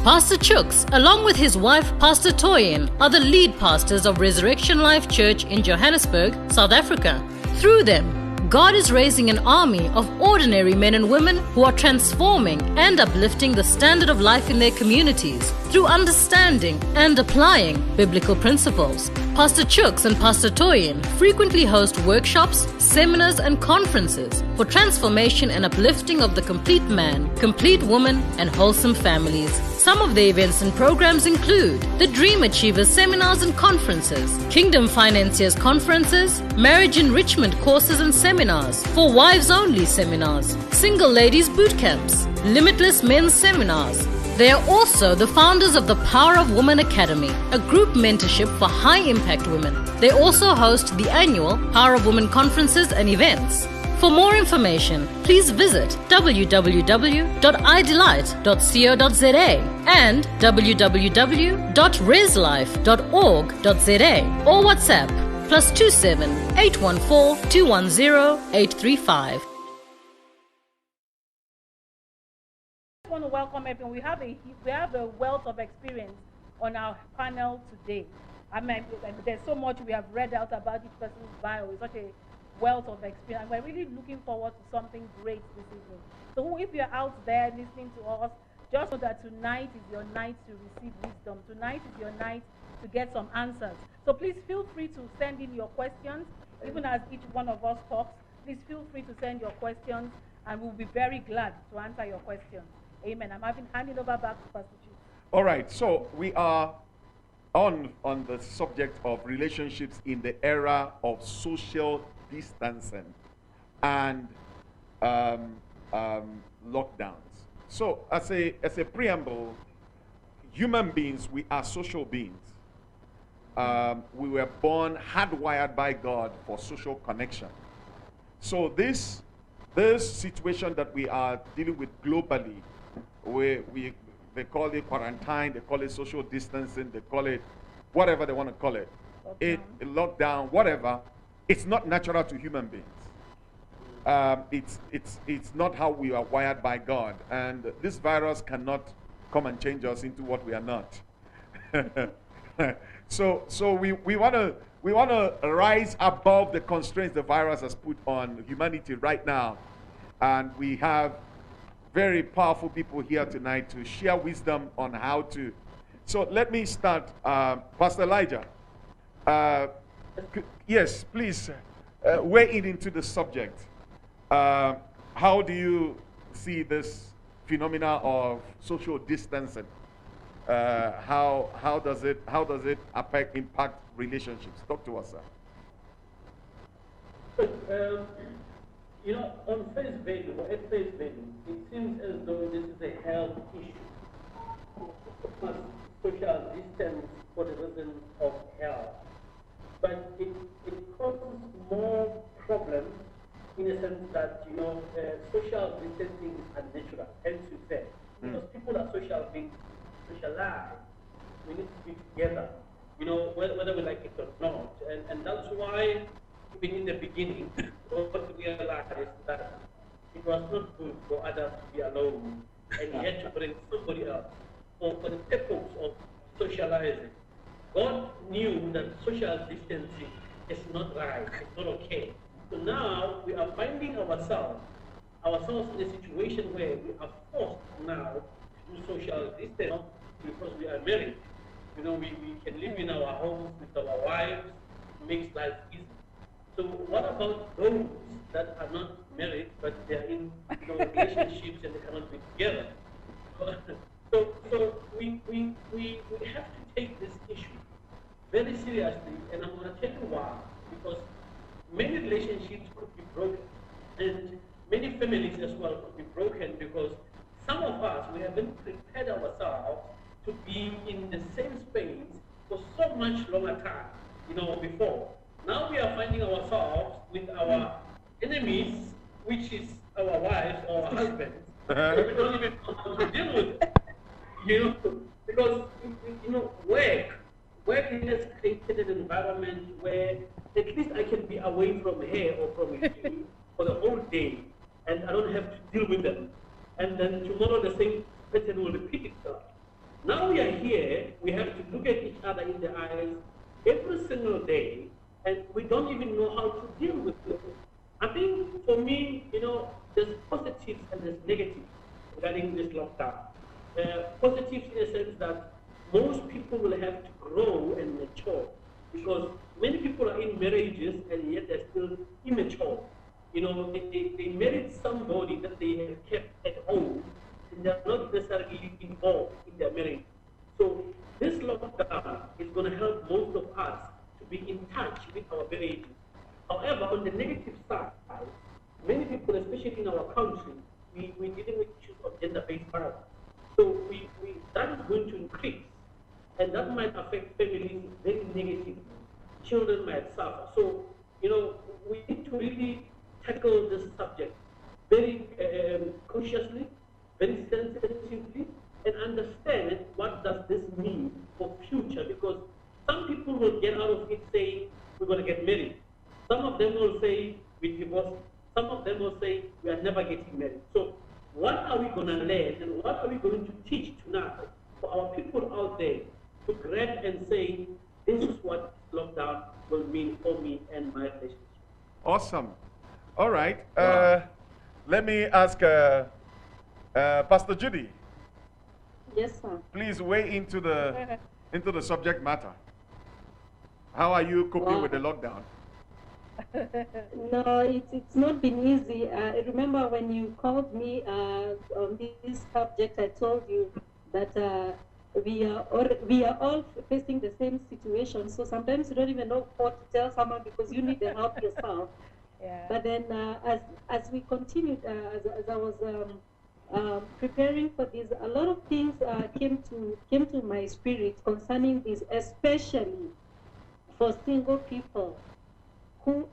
Pastor Chooks, along with his wife, Pastor Toyin, are the lead pastors of Resurrection Life Church in Johannesburg, South Africa. Through them, God is raising an army of ordinary men and women who are transforming and uplifting the standard of life in their communities through understanding and applying biblical principles. Pastor Chooks and Pastor Toyin frequently host workshops, seminars, and conferences for transformation and uplifting of the complete man, complete woman, and wholesome families. Some of the events and programs include the Dream Achievers seminars and conferences, Kingdom Financiers conferences, marriage enrichment courses and seminars, for wives only seminars, single ladies boot camps, limitless men's seminars. They are also the founders of the Power of Woman Academy, a group mentorship for high impact women. They also host the annual Power of Women conferences and events. For more information, please visit www.idelight.co.za and www.reslife.org.za or WhatsApp +27 814 210 835. I want to welcome everyone. We have a wealth of experience on our panel today. I mean, there's so much we have read out about each person's bio. It's such a wealth of experience. We're really looking forward to something great this evening. So if you're out there listening to us, just know that tonight is your night to receive wisdom. Tonight is your night to get some answers. So please feel free to send in your questions. Even as each one of us talks, please feel free to send your questions, and we'll be very glad to answer your questions. Amen. I'm handing over back to Pastor Chief. All right, so we are on the subject of relationships in the era of social distancing and lockdowns. So as a preamble, human beings, we are social beings. We were born hardwired by God for social connection. So this situation that we are dealing with globally, they call it quarantine, they call it social distancing, they call it whatever they want to call it. Lockdown, whatever. It's not natural to human beings. It's not how we are wired by God, and this virus cannot come and change us into what we are not. So we want to rise above the constraints the virus has put on humanity right now, and we have very powerful people here tonight to share wisdom on how to. So let me start, Pastor Elijah. Yes, please weigh in into the subject. How do you see this phenomena of social distancing? How does it impact relationships? Talk to us, sir. On face value, it seems as though this is a health issue. Social distance for the reason of health. But it causes more problems in a sense that, social distancing is unnatural, hence you said. Because people are social beings, socialized. We need to be together, whether we like it or not. And that's why, even in the beginning, what we realized that it was not good for others to be alone, and he had to bring somebody else for the purpose of socializing. God knew that social distancing is not right, it's not okay. So now we are finding ourselves in a situation where we are forced now to do social distance because we are married. We can live in our homes with our wives, makes life easy. So what about those that are not married but they are in relationships and they cannot be together? So we have to take this issue very seriously, and I'm going to tell you why. Because many relationships could be broken, and many families as well could be broken because some of us, we haven't prepared ourselves to be in the same space for so much longer time, before. Now we are finding ourselves with our enemies, which is our wives or our husbands. We don't even know how to deal with it. Because work has created an environment where at least I can be away from her or from you for the whole day, and I don't have to deal with them. And then tomorrow the same pattern will repeat itself. Now we are here, we have to look at each other in the eyes every single day, and we don't even know how to deal with it. I think for me, there's positives and there's negatives regarding this lockdown. Positives in the sense that most people will have to grow and mature, because many people are in marriages and yet they're still immature. They married somebody that they have kept at home, and they're not necessarily involved in their marriage. So this lockdown is going to help most of us to be in touch with our marriages. However, on the negative side, many people, especially in our country, we're dealing with issues of gender-based violence. So that is going to increase, and that might affect families very negatively. Children might suffer. So, we need to really tackle this subject very consciously, very sensitively, and understand what does this mean for future, because some people will get out of it saying, we're going to get married. Some of them will say, we divorce. Some of them will say, we are never getting married. So what are we going to learn, and what are we going to teach tonight for our people out there to grab and say, this is what lockdown will mean for me and my relationship? Awesome. All right. Let me ask Pastor Judy. Yes, sir. Please weigh into the subject matter. How are you coping with the lockdown? No, it's not been easy. I remember when you called me on this subject, I told you that we are all facing the same situation. So sometimes you don't even know what to tell someone because you need the help yourself. Yeah. But then as we continued, as I was preparing for this, a lot of things came to my spirit concerning this, especially for single people who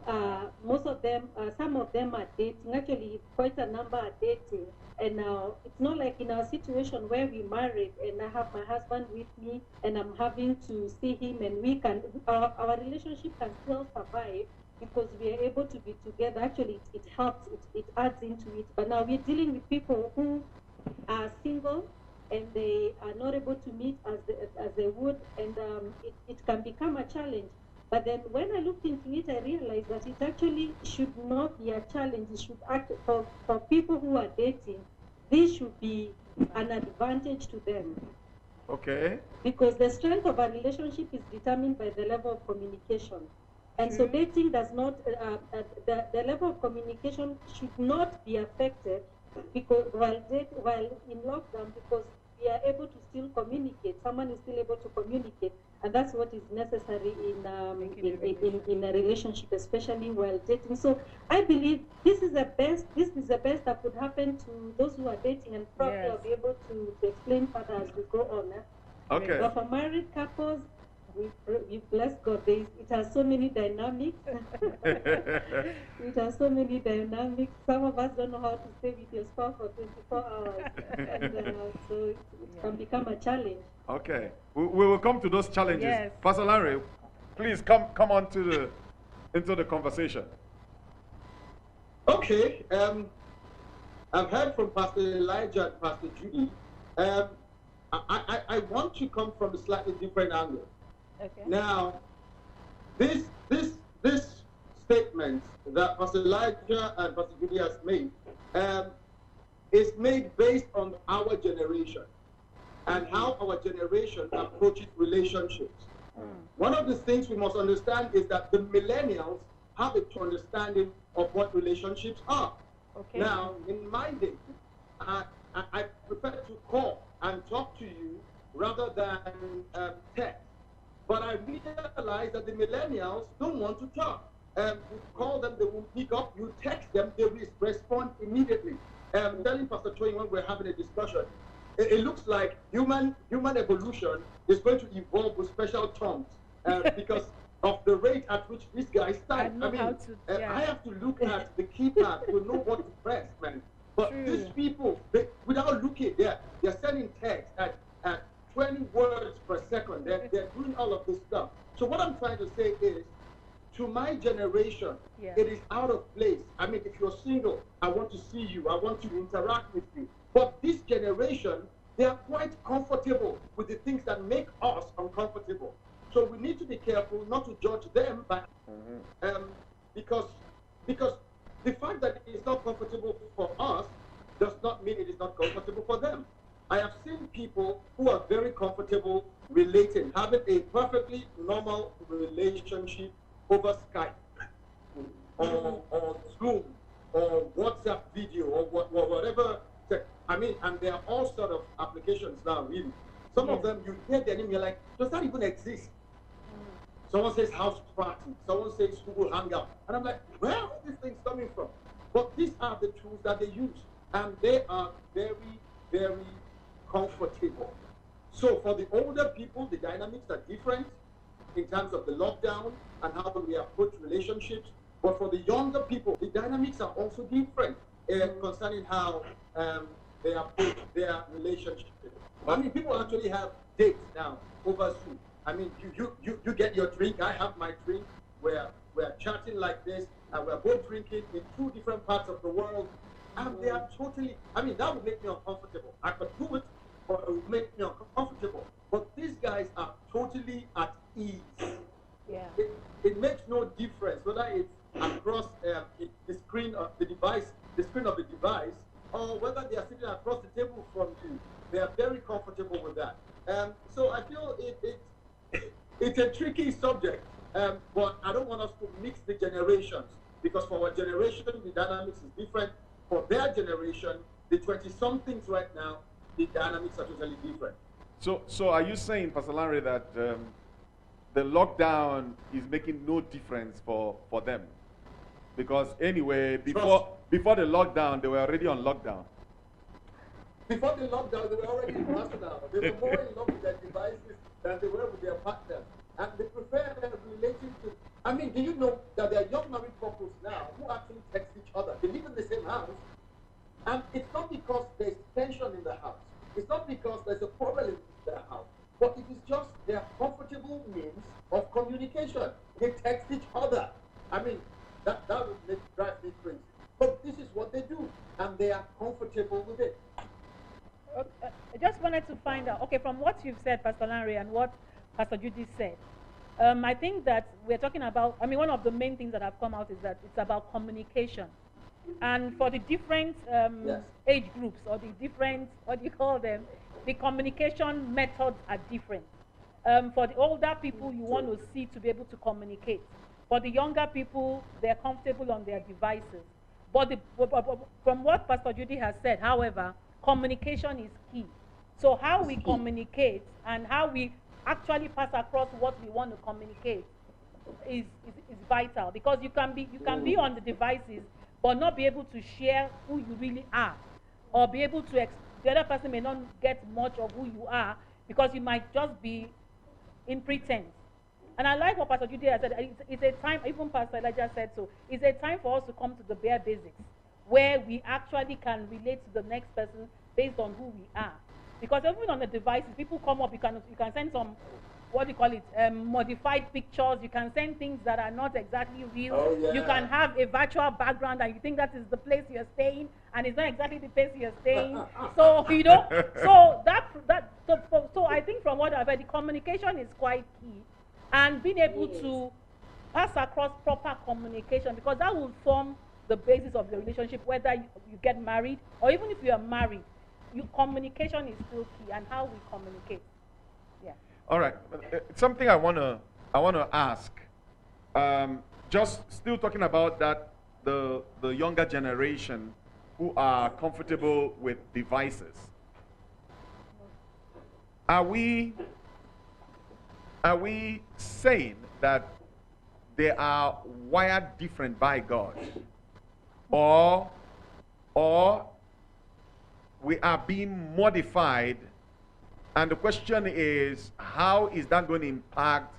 most of them, some of them are dating. Actually, quite a number are dating. And now it's not like in our situation where we married and I have my husband with me and I'm having to see him, and our relationship can still survive because we are able to be together. Actually, it helps, it adds into it. But now we're dealing with people who are single and they are not able to meet as they would, and it can become a challenge. But then when I looked into it, I realized that it actually should not be a challenge. It should act for people who are dating. This should be an advantage to them. Okay. Because the strength of a relationship is determined by the level of communication. And so dating does not, the level of communication should not be affected because while in lockdown, because we are able to still communicate. Someone is still able to communicate, and that's what is necessary in a relationship, especially while dating. So I believe this is the best that could happen to those who are dating, and probably I'll be able to explain further as we go on. Okay. But for married couples, we bless God. It has so many dynamics. It has so many dynamics. Some of us don't know how to stay with your spouse for 24 hours. And so it can become a challenge. Okay. We will come to those challenges. Yes. Pastor Larry, please come on into the conversation. Okay. I've heard from Pastor Elijah and Pastor Judy. I want to come from a slightly different angle. Okay. Now, this statement that Pastor Elijah and Pastor Judy has made is made based on our generation and how our generation approaches relationships. One of the things we must understand is that the millennials have a true understanding of what relationships are. Okay. Now, in my day, I prefer to call and talk to you rather than text. But I realize that the millennials don't want to talk. You call them, they won't pick up. You text them, they will respond immediately. Telling Pastor Choi when we're having a discussion, it looks like human evolution is going to evolve with special tongues because of the rate at which these guys type. I have to look at the keypad to know what to press, man. But these people, without looking, they're sending text at 20 words per second. They're doing all of this stuff. So what I'm trying to say is, to my generation, it is out of place. I mean, if you're single, I want to see you. I want to interact with you. But this generation, they are quite comfortable with the things that make us uncomfortable. So we need to be careful not to judge them by, because the fact that it is not comfortable for us does not mean it is not comfortable for them. I have seen people who are very comfortable relating, having a perfectly normal relationship over Skype or Zoom or WhatsApp video or whatever. I mean, and there are all sort of applications now, really. Some of them, you hear their name, you're like, does that even exist? Someone says house party, someone says Google Hangout. And I'm like, where are these things coming from? But these are the tools that they use. And they are very, very comfortable. So for the older people, the dynamics are different in terms of the lockdown and how we approach relationships. But for the younger people, the dynamics are also different concerning how they approach their relationship. I mean, people actually have dates now over Zoom. I mean, you get your drink, I have my drink, we're chatting like this, and we're both drinking in two different parts of the world, and they are totally, I mean, that would make me uncomfortable. I could do it, but it would make me uncomfortable. But these guys are totally at ease. Yeah. It makes no difference whether it's across the screen of the device, or whether they are sitting across the table from you. They are very comfortable with that. So I feel it's a tricky subject, but I don't want us to mix the generations, because for our generation, the dynamics is different. For their generation, the 20-somethings right now, the dynamics are totally different. So are you saying, Pastor Larry, that the lockdown is making no difference for them? Because anyway, before the lockdown, they were already on lockdown. Before the lockdown, they were already in lockdown. They were more in love with their devices than they were with their partners. And they prefer relating to, I mean, do you know that there are young married couples now who actually text each other? They live in the same house. And it's not because there's tension in the house. It's not because there's a problem in the house. But it is just their comfortable means of communication. They text each other. I mean, that would drive me crazy. But this is what they do. And they are comfortable with it. I just wanted to find out, okay, from what you've said, Pastor Larry, and what Pastor Judy said, I think that we're talking about, I mean, one of the main things that have come out is that it's about communication. And for the different age groups, or the different, what do you call them, the communication methods are different. For the older people, you want to see to be able to communicate. For the younger people, they're comfortable on their devices. But from what Pastor Judy has said, however, communication is key. So how we communicate and how we actually pass across what we want to communicate is vital, because you can be on the devices but not be able to share who you really are, or be able to the other person may not get much of who you are because you might just be in pretense. And I like what Pastor Judy has said. It's a time, even Pastor Elijah said so, it's a time for us to come to the bare basics, where we actually can relate to the next person based on who we are. Because even on the devices, people come up, you can send some, what do you call it, modified pictures. You can send things that are not exactly real. Oh, yeah. You can have a virtual background and you think that is the place you're staying, and it's not exactly the place you're staying. So, you know, so I think from what I've heard, the communication is quite key. And being able to pass across proper communication, because that will form the basis of the relationship, whether you get married or even if you are married. Communication is still key, and how we communicate. Yeah. All right. Something I wanna ask. Just still talking about that, the younger generation who are comfortable with devices. Are we saying that they are wired different by God, or we are being modified? And the question is, how is that going to impact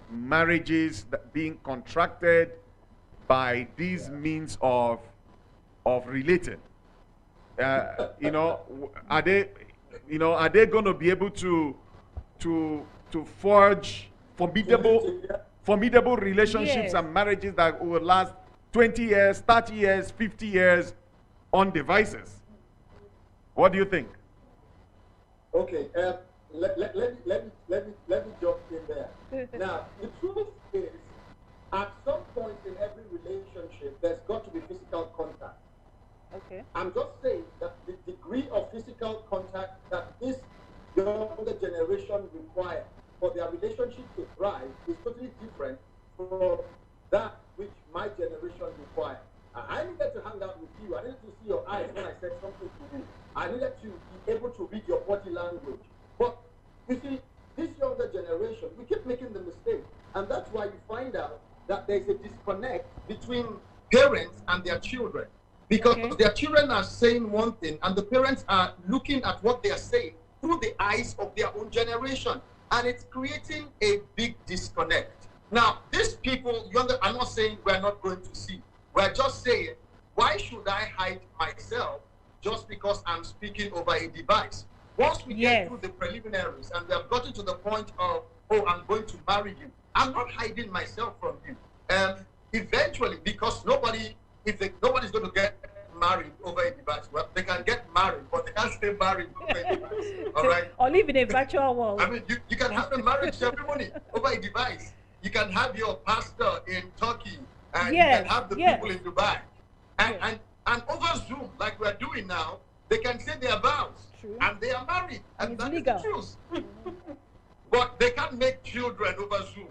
marriages that being contracted by these means of relating? You know, are they going to be able to forge formidable relationships and marriages that will last 20 years, 30 years, 50 years on devices? What do you think? Okay, let me jump in there. Now, the truth is, at some point in every relationship, there's got to be physical contact. Okay. I'm just saying that the degree of physical contact that this younger generation require for their relationship to thrive is totally different from that which my generation required. I needed to hang out with you. I needed to see your eyes when I said something to you. I needed to be able to read your body language. But you see, this younger generation, we keep making the mistake. And that's why you find out that there's a disconnect between parents and their children. Because their children are saying one thing and the parents are looking at what they are saying through the eyes of their own generation. And it's creating a big disconnect. Now, these people, younger, I'm not saying we're not going to see. We're just saying, why should I hide myself just because I'm speaking over a device? Once we get through the preliminaries and we have gotten to the point of, oh, I'm going to marry you, I'm not hiding myself from you. Eventually, because nobody's going to get married over a device. Well, they can get married, but they can't stay married over a device. All right? Or live in a virtual world. I mean, you can have a marriage ceremony over a device. You can have your pastor in Turkey, and you can have the people in Dubai. And over Zoom, like we're doing now, they can say their vows. True. And they are married. And it's that legal. is the truth. But they can't make children over Zoom.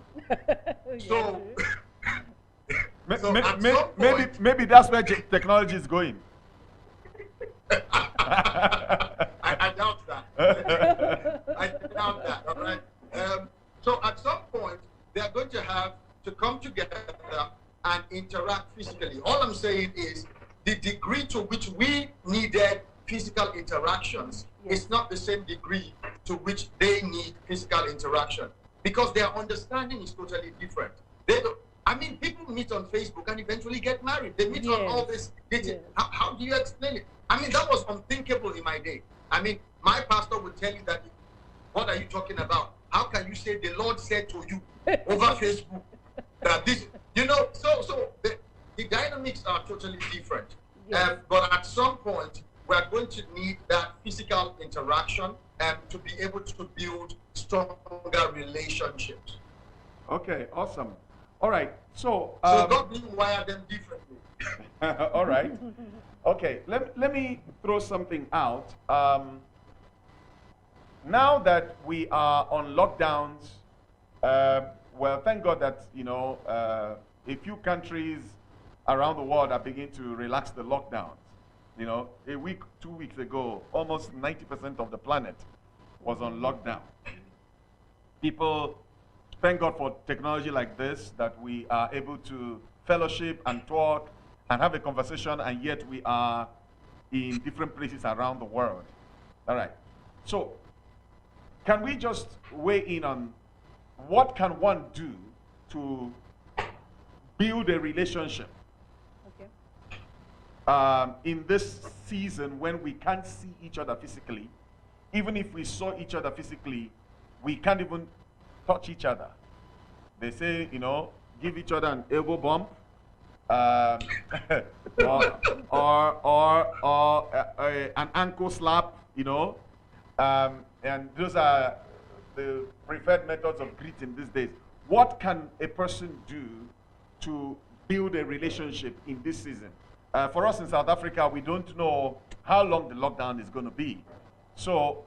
So, maybe that's where technology is going. I doubt that. I doubt that. All right. So at some point, they are going to have to come together and interact physically. All I'm saying is the degree to which we needed physical interactions is not the same degree to which they need physical interaction, because their understanding is totally different. They don't, I mean, people meet on Facebook and eventually get married. They meet on all this. How do you explain it? I mean, that was unthinkable in my day. I mean, my pastor would tell you that, what are you talking about? How can you say the Lord said to you over Facebook that this, you know, so the dynamics are totally different. But at some point, we're going to need that physical interaction to be able to build stronger relationships. Okay, awesome. All right, so God didn't wire them differently. all right. Okay, let me throw something out. Now that we are on lockdowns, well, thank God that, you know, a few countries around the world are beginning to relax the lockdowns. You know, a week, 2 weeks ago, almost 90% of the planet was on lockdown. People, thank God for technology like this, that we are able to fellowship and talk and have a conversation, and yet we are in different places around the world. All right. So, can we just weigh in on what can one do to build a relationship in this season when we can't see each other physically? Even if we saw each other physically, we can't even touch each other. They say, you know, give each other an elbow bump, or an ankle slap, you know, and those are the preferred methods of greeting these days. What can a person do to build a relationship in this season? For us in South Africa, we don't know how long the lockdown is going to be. So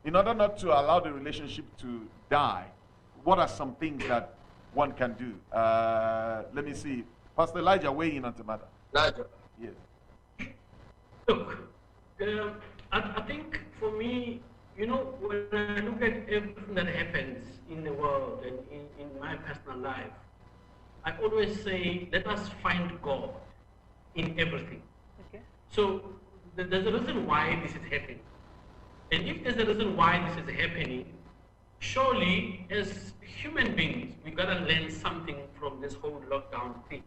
in order not to allow the relationship to die, what are some things that one can do? Let me see. Pastor Elijah, weigh in on the matter. Elijah. Yes. Look, I think for me, you know, when I look at everything that happens in the world and in my personal life, I always say, let us find God in everything. Okay. So there's a reason why this is happening. And if there's a reason why this is happening, surely as human beings, we gotta learn something from this whole lockdown thing.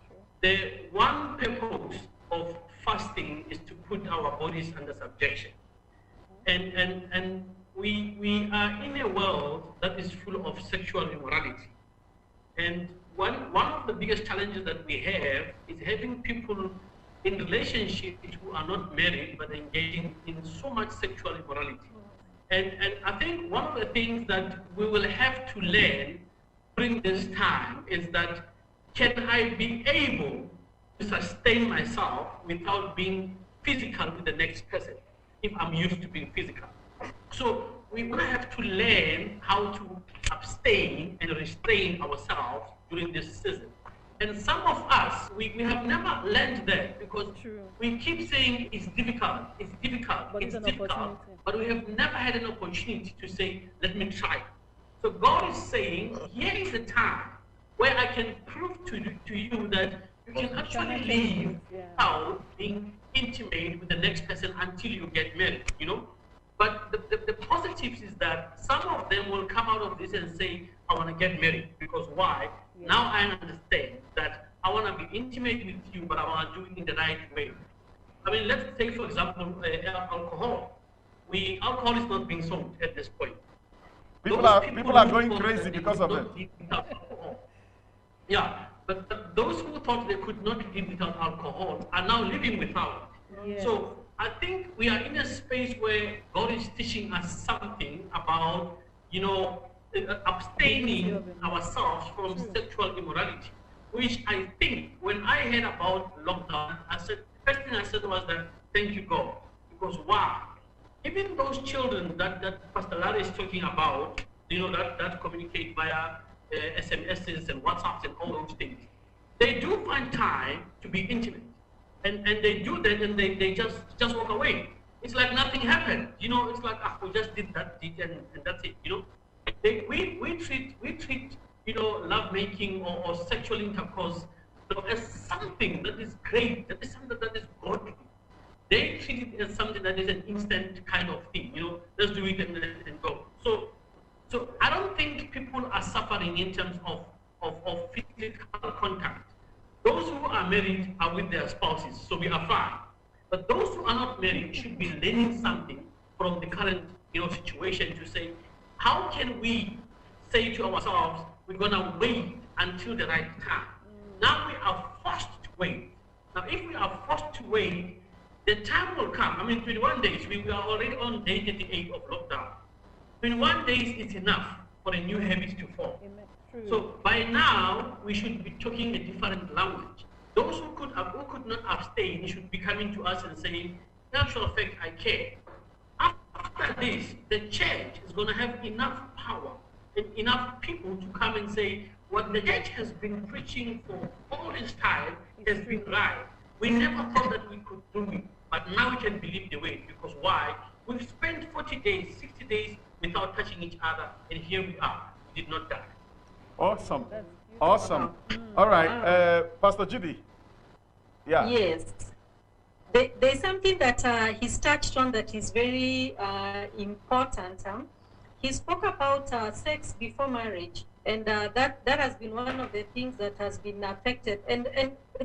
Sure. The one purpose of fasting is to put our bodies under subjection. And we are in a world that is full of sexual immorality. And one of the biggest challenges that we have is having people in relationships who are not married but engaging in so much sexual immorality. And I think one of the things that we will have to learn during this time is that, can I be able to sustain myself without being physical with the next person, if I'm used to being physical? So we will have to learn how to abstain and restrain ourselves during this season. And some of us, we have never learned that, because we keep saying it's difficult, But it's it's an difficult, opportunity. but we have never had an opportunity to say, let me try. So God is saying, here is the time where I can prove to you that you can actually live without being intimate with the next person until you get married, you know? But the positives is that some of them will come out of this and say, I want to get married. Because why? Yeah. Now I understand that I want to be intimate with you, but I want to do it in the right way. I mean, let's take, for example, alcohol. Alcohol is not being sold at this point. People are going crazy because of it. Yeah, but those who thought they could not live without alcohol are now living without. Yes. So I think we are in a space where God is teaching us something about, you know, abstaining ourselves from sexual immorality, which I think when I heard about lockdown, the first thing I said was that, thank you, God. Because why? Even those children that Pastor Larry is talking about, you know, that communicate via SMSs and WhatsApps and all those things, they do find time to be intimate. And they do that, and they just walk away. It's like nothing happened. You know, it's like, we just did that deed and that's it, you know. We treat, you know, love making or sexual intercourse, you know, as something that is great, that is something that is godly. They treat it as something that is an instant kind of thing, you know, let's do it and go. So I don't think people are suffering in terms of physical contact. Those who are married are with their spouses, so we are fine. But those who are not married should be learning something from the current, you know, situation to say, how can we say to ourselves, we're gonna wait until the right time? Now we are forced to wait. Now if we are forced to wait, the time will come. I mean, 21 days, we are already on day 38 of lockdown. 21 days is enough for a new habit to form. So by now, we should be talking a different language. Those who could not abstain should be coming to us and saying, in actual fact, I care. After this, the church is going to have enough power and enough people to come and say, what the church has been preaching for all this time has been right. We never thought that we could do it, but now we can believe the way. Because why? We've spent 40 days, 60 days without touching each other, and here we are. We did not die. Awesome. Awesome. All right. Pastor Judy. Yeah. Yes. There's something that he's touched on that is very important. He spoke about sex before marriage, and that has been one of the things that has been affected. And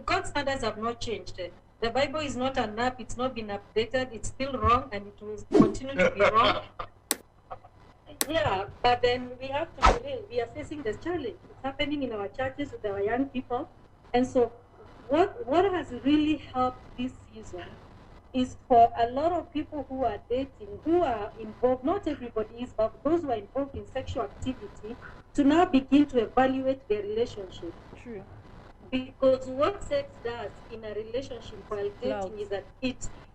God's standards have not changed. The Bible is not an app, it's not been updated, it's still wrong, and it will continue to be wrong. Yeah, but then we have to be real. We are facing this challenge. It's happening in our churches with our young people. And so what has really helped this season is for a lot of people who are dating, who are involved, not everybody is, but those who are involved in sexual activity, to now begin to evaluate their relationship. True. Because what sex does in a relationship while dating is that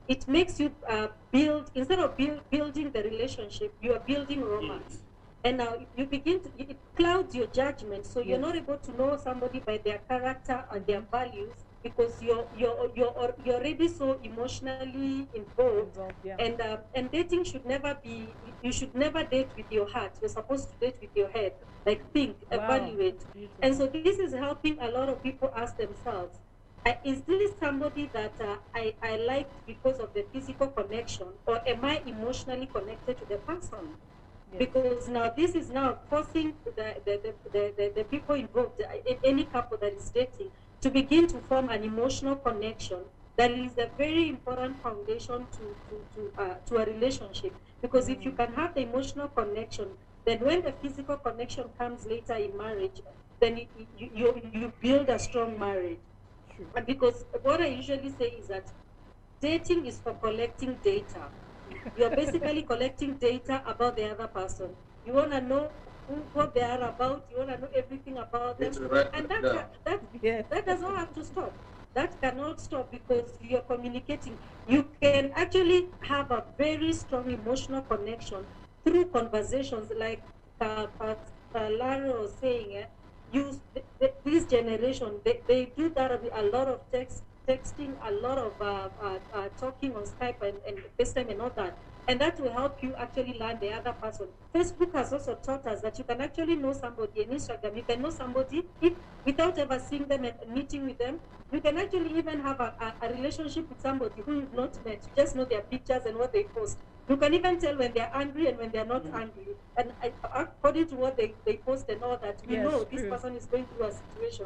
it makes you build, instead of building the relationship, you are building romance. And now you begin to, it clouds your judgment, so you're not able to know somebody by their character and their values, because you're already so emotionally involved. And dating should never be, you should never date with your heart. You're supposed to date with your head, like think, evaluate. And so this is helping a lot of people ask themselves, is this somebody that I liked because of the physical connection, or am I emotionally connected to the person? Because now this is now forcing the people involved, any couple that is dating, to begin to form an emotional connection that is a very important foundation to a relationship. Because if you can have the emotional connection, then when the physical connection comes later in marriage, then you build a strong marriage. Because what I usually say is that dating is for collecting data. You're basically collecting data about the other person. You want to know what they are about. You want to know everything about them. It's right And down. that does not have to stop. That cannot stop because you're communicating. You can actually have a very strong emotional connection through conversations like Larry was saying. This generation, they do that with a lot of texting, a lot of talking on Skype and FaceTime and all that. And that will help you actually learn the other person. Facebook has also taught us that you can actually know somebody, in Instagram, you can know somebody without ever seeing them and meeting with them. You can actually even have a relationship with somebody who you've not met. You just know their pictures and what they post. You can even tell when they're angry and when they're not angry. And according to what they post and all that, you know this person is going through a situation.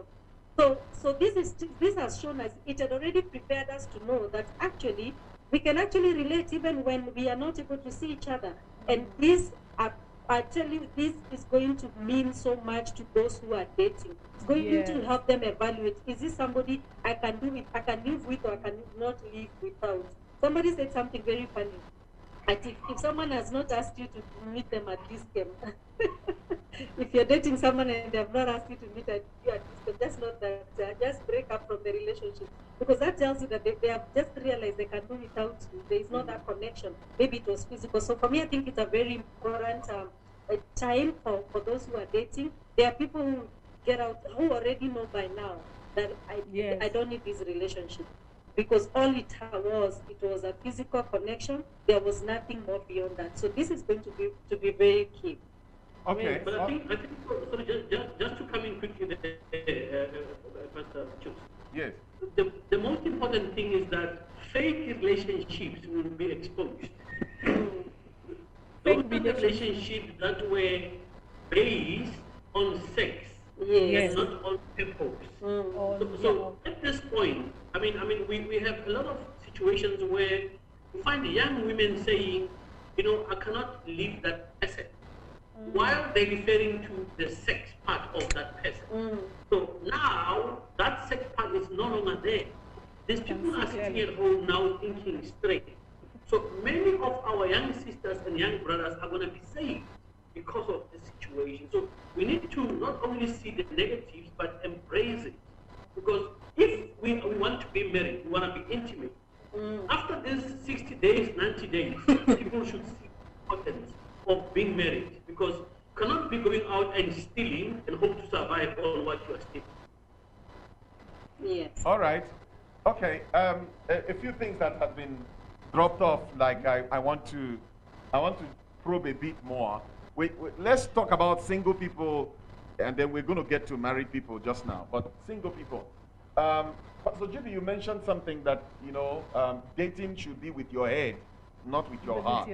So this has shown us, it had already prepared us to know that actually we can actually relate even when we are not able to see each other. And this, I tell you, this is going to mean so much to those who are dating. It's going to help them evaluate, is this somebody I can live with or I can not live without? Somebody said something very funny. If someone has not asked you to meet them at this camp, if you're dating someone and they have not asked you to meet you at this camp, just not that, just break up from the relationship. Because that tells you that they have just realized they can do without you. There is not that connection. Maybe it was physical. So for me, I think it's a very important time for those who are dating. There are people who get out, who already know by now that I don't need this relationship. Because all it was a physical connection. There was nothing more beyond that. So this is going to be very key. Okay. But I think sorry, just to come in quickly, Pastor Chus. Yes. The most important thing is that fake relationships will be exposed. Those relationships that were based on sex and not on purpose. So at this point, I mean, we have a lot of situations where you find young women saying, I cannot leave that person, while they're referring to the sex part of that person. So now that sex part is no longer there. These people are sitting at home now thinking straight. So many of our young sisters and young brothers are going to be saved because of the situation. So we need to not only see the negatives, but embrace it. Because if we want to be married, we want to be intimate. After these 60 days, 90 days, people should see the importance of being married. Because you cannot be going out and stealing and hope to survive on what you are stealing. Yes. All right. Okay. A few things that have been dropped off. Like I want to probe a bit more. Let's talk about single people, and then we're going to get to married people just now. But single people. So Judy, you mentioned something that dating should be with your head, not with your heart.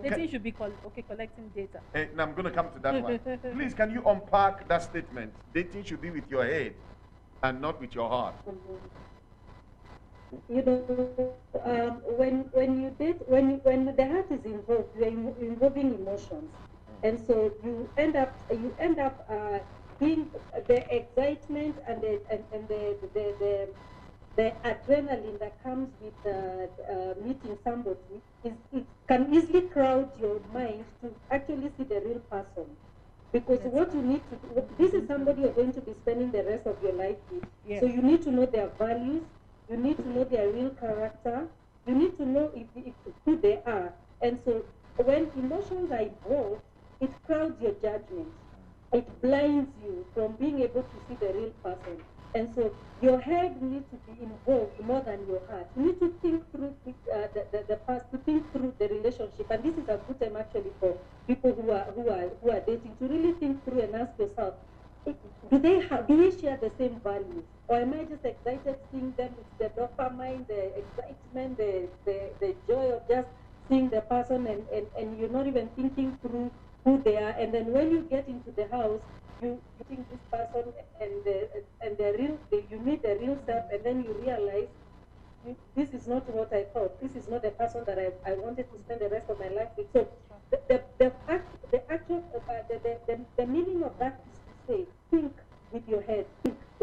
Dating should be collecting data. And I'm going to come to that one. Please, can you unpack that statement? Dating should be with your head and not with your heart. When you date, when the heart is involved, you are involving emotions, and so you end up being the excitement and the adrenaline that comes with meeting somebody it can easily crowd your mind to actually see the real person. Because what you need to do, this is somebody you're going to be spending the rest of your life with. Yes. So you need to know their values, you need to know their real character, you need to know who they are. And so when emotions are involved, it crowds your judgment. It blinds you from being able to see the real person. And so your head needs to be involved more than your heart. You need to think through the past, to think through the relationship. And this is a good time actually for people who are dating to really think through and ask yourself, do we share the same values? Or am I just excited seeing them? It's the dopamine, the excitement, the joy of just seeing the person, and you're not even thinking through who they are. And then when you get into the house, you think this person you meet the real self, and then you realize this is not what I thought. This is not the person that I wanted to spend the rest of my life with. So the meaning of that is to say, think with your head,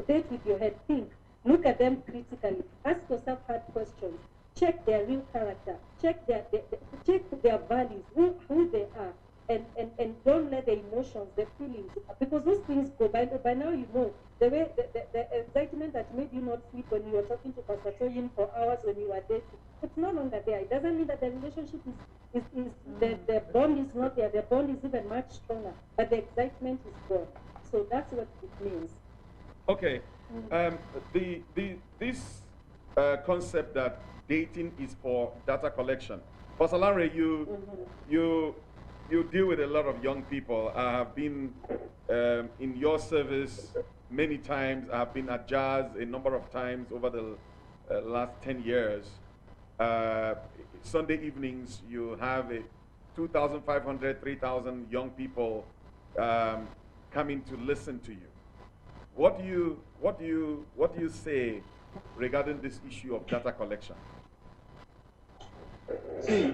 date with your head, think, look at them critically, ask yourself hard questions, check their real character, check their values, who they are, and don't let the emotions, the feelings, because those things go by now. You know the way the excitement that made you not sleep when you were talking to Pastor Toyin for hours when you were dating, it's no longer there. It doesn't mean that the relationship is the bond is not there. The bond is even much stronger, but the excitement is gone. So that's what it means. Okay. This concept that dating is for data collection. Pastor Larry, you deal with a lot of young people. I have been in your service many times. I have been at Jazz a number of times over the last 10 years. Sunday evenings, you have 2,500, 3,000 young people coming to listen to you. What do you say regarding this issue of data collection? See,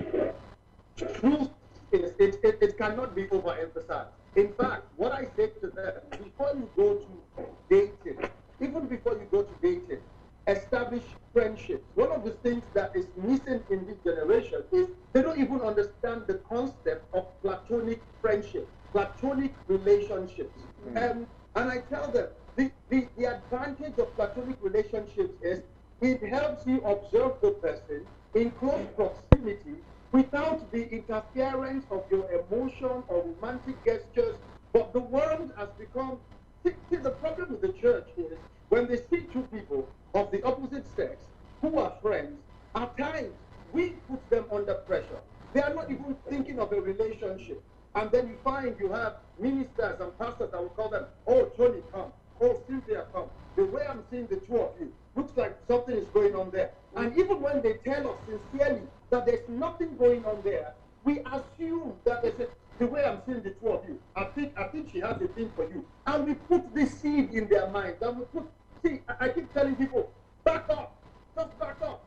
truth is it cannot be overemphasized. In fact, what I say to them, before you go to dating, even before you go to dating, establish friendships. One of the things that is missing in this generation is they don't even understand the concept of platonic friendship, platonic relationships. And I tell them, the advantage of platonic relationships is it helps you observe the person in close proximity without the interference of your emotion or romantic gestures. But the world has become, see, the problem with the church is when they see two people of the opposite sex who are friends, at times we put them under pressure. They are not even thinking of a relationship. And then you find you have ministers and pastors that will call them, oh, Tony, come. Oh, Cynthia, come. The way I'm seeing the two of you, looks like something is going on there. And even when they tell us sincerely that there's nothing going on there, we assume that they say, the way I'm seeing the two of you, I think she has a thing for you. And we put this seed in their minds. And we put, see, I keep telling people, back up, just back up.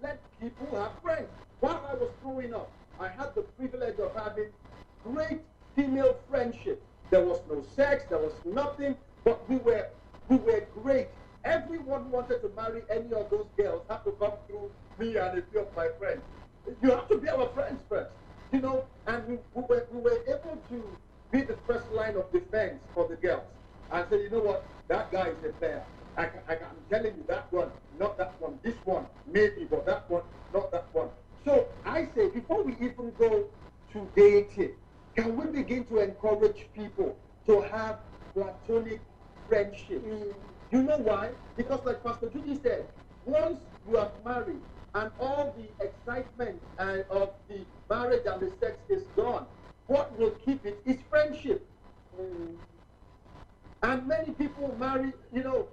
Let people have friends. While I was growing up, I had the privilege of having great female friendship. There was no sex, there was nothing, but we were great. Everyone wanted to marry any of those girls had to come through me and a few of my friends. You have to be our friends first, you know, and we were able to be the first line of defense for the girls. And say, you know what, that guy is a player. I'm telling you, that one, not that one, this one, maybe, but that one, not that one. So I say, before we even go to dating, can we begin to encourage people to have platonic friendships? You know why? Because like Pastor Judy said, once you are married and all the excitement of the marriage and the sex is gone, what will keep it is friendship. And many people marry, you know,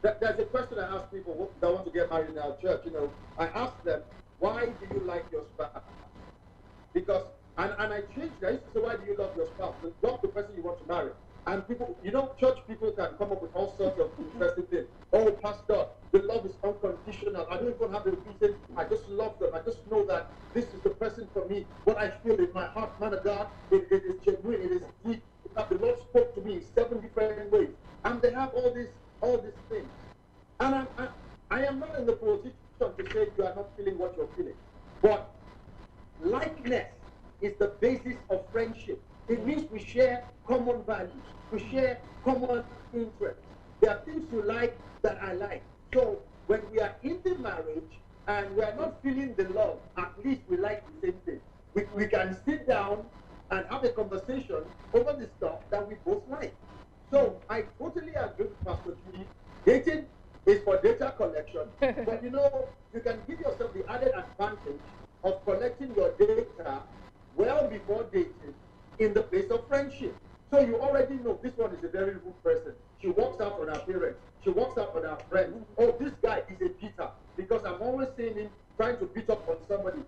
there's a question I ask people that want to get married in our church, you know. I ask them, why do you like your spouse? Because, and I changed it. I used to say, why do you love your spouse? Love the person you want to marry. And people, you know, church people can come up with all sorts of interesting things. Oh, pastor, the love is unconditional. I don't even have a reason. I just love them. I just know that this is the person for me. What I feel in my heart, man of God, it is genuine. It is deep. The Lord spoke to me in 7 different ways. And they have all these things. And I am not in the position to say you are not feeling what you're feeling. But likeness is the basis of friendship. It means we share common values. We share common interests. There are things you like that I like. So when we are in the marriage and we are not feeling the love, at least we like the same thing. We can sit down and have a conversation over the stuff that we both like. So I totally agree with Pastor Judy. Dating is for data collection. But you know, you can give yourself the added advantage of collecting your data well before dating in the place of friendship. So you already know this one is a very good person. She walks out on her parents. She walks out on her friends. Oh, this guy is a beater. Because I'm always seeing him trying to beat up on somebody.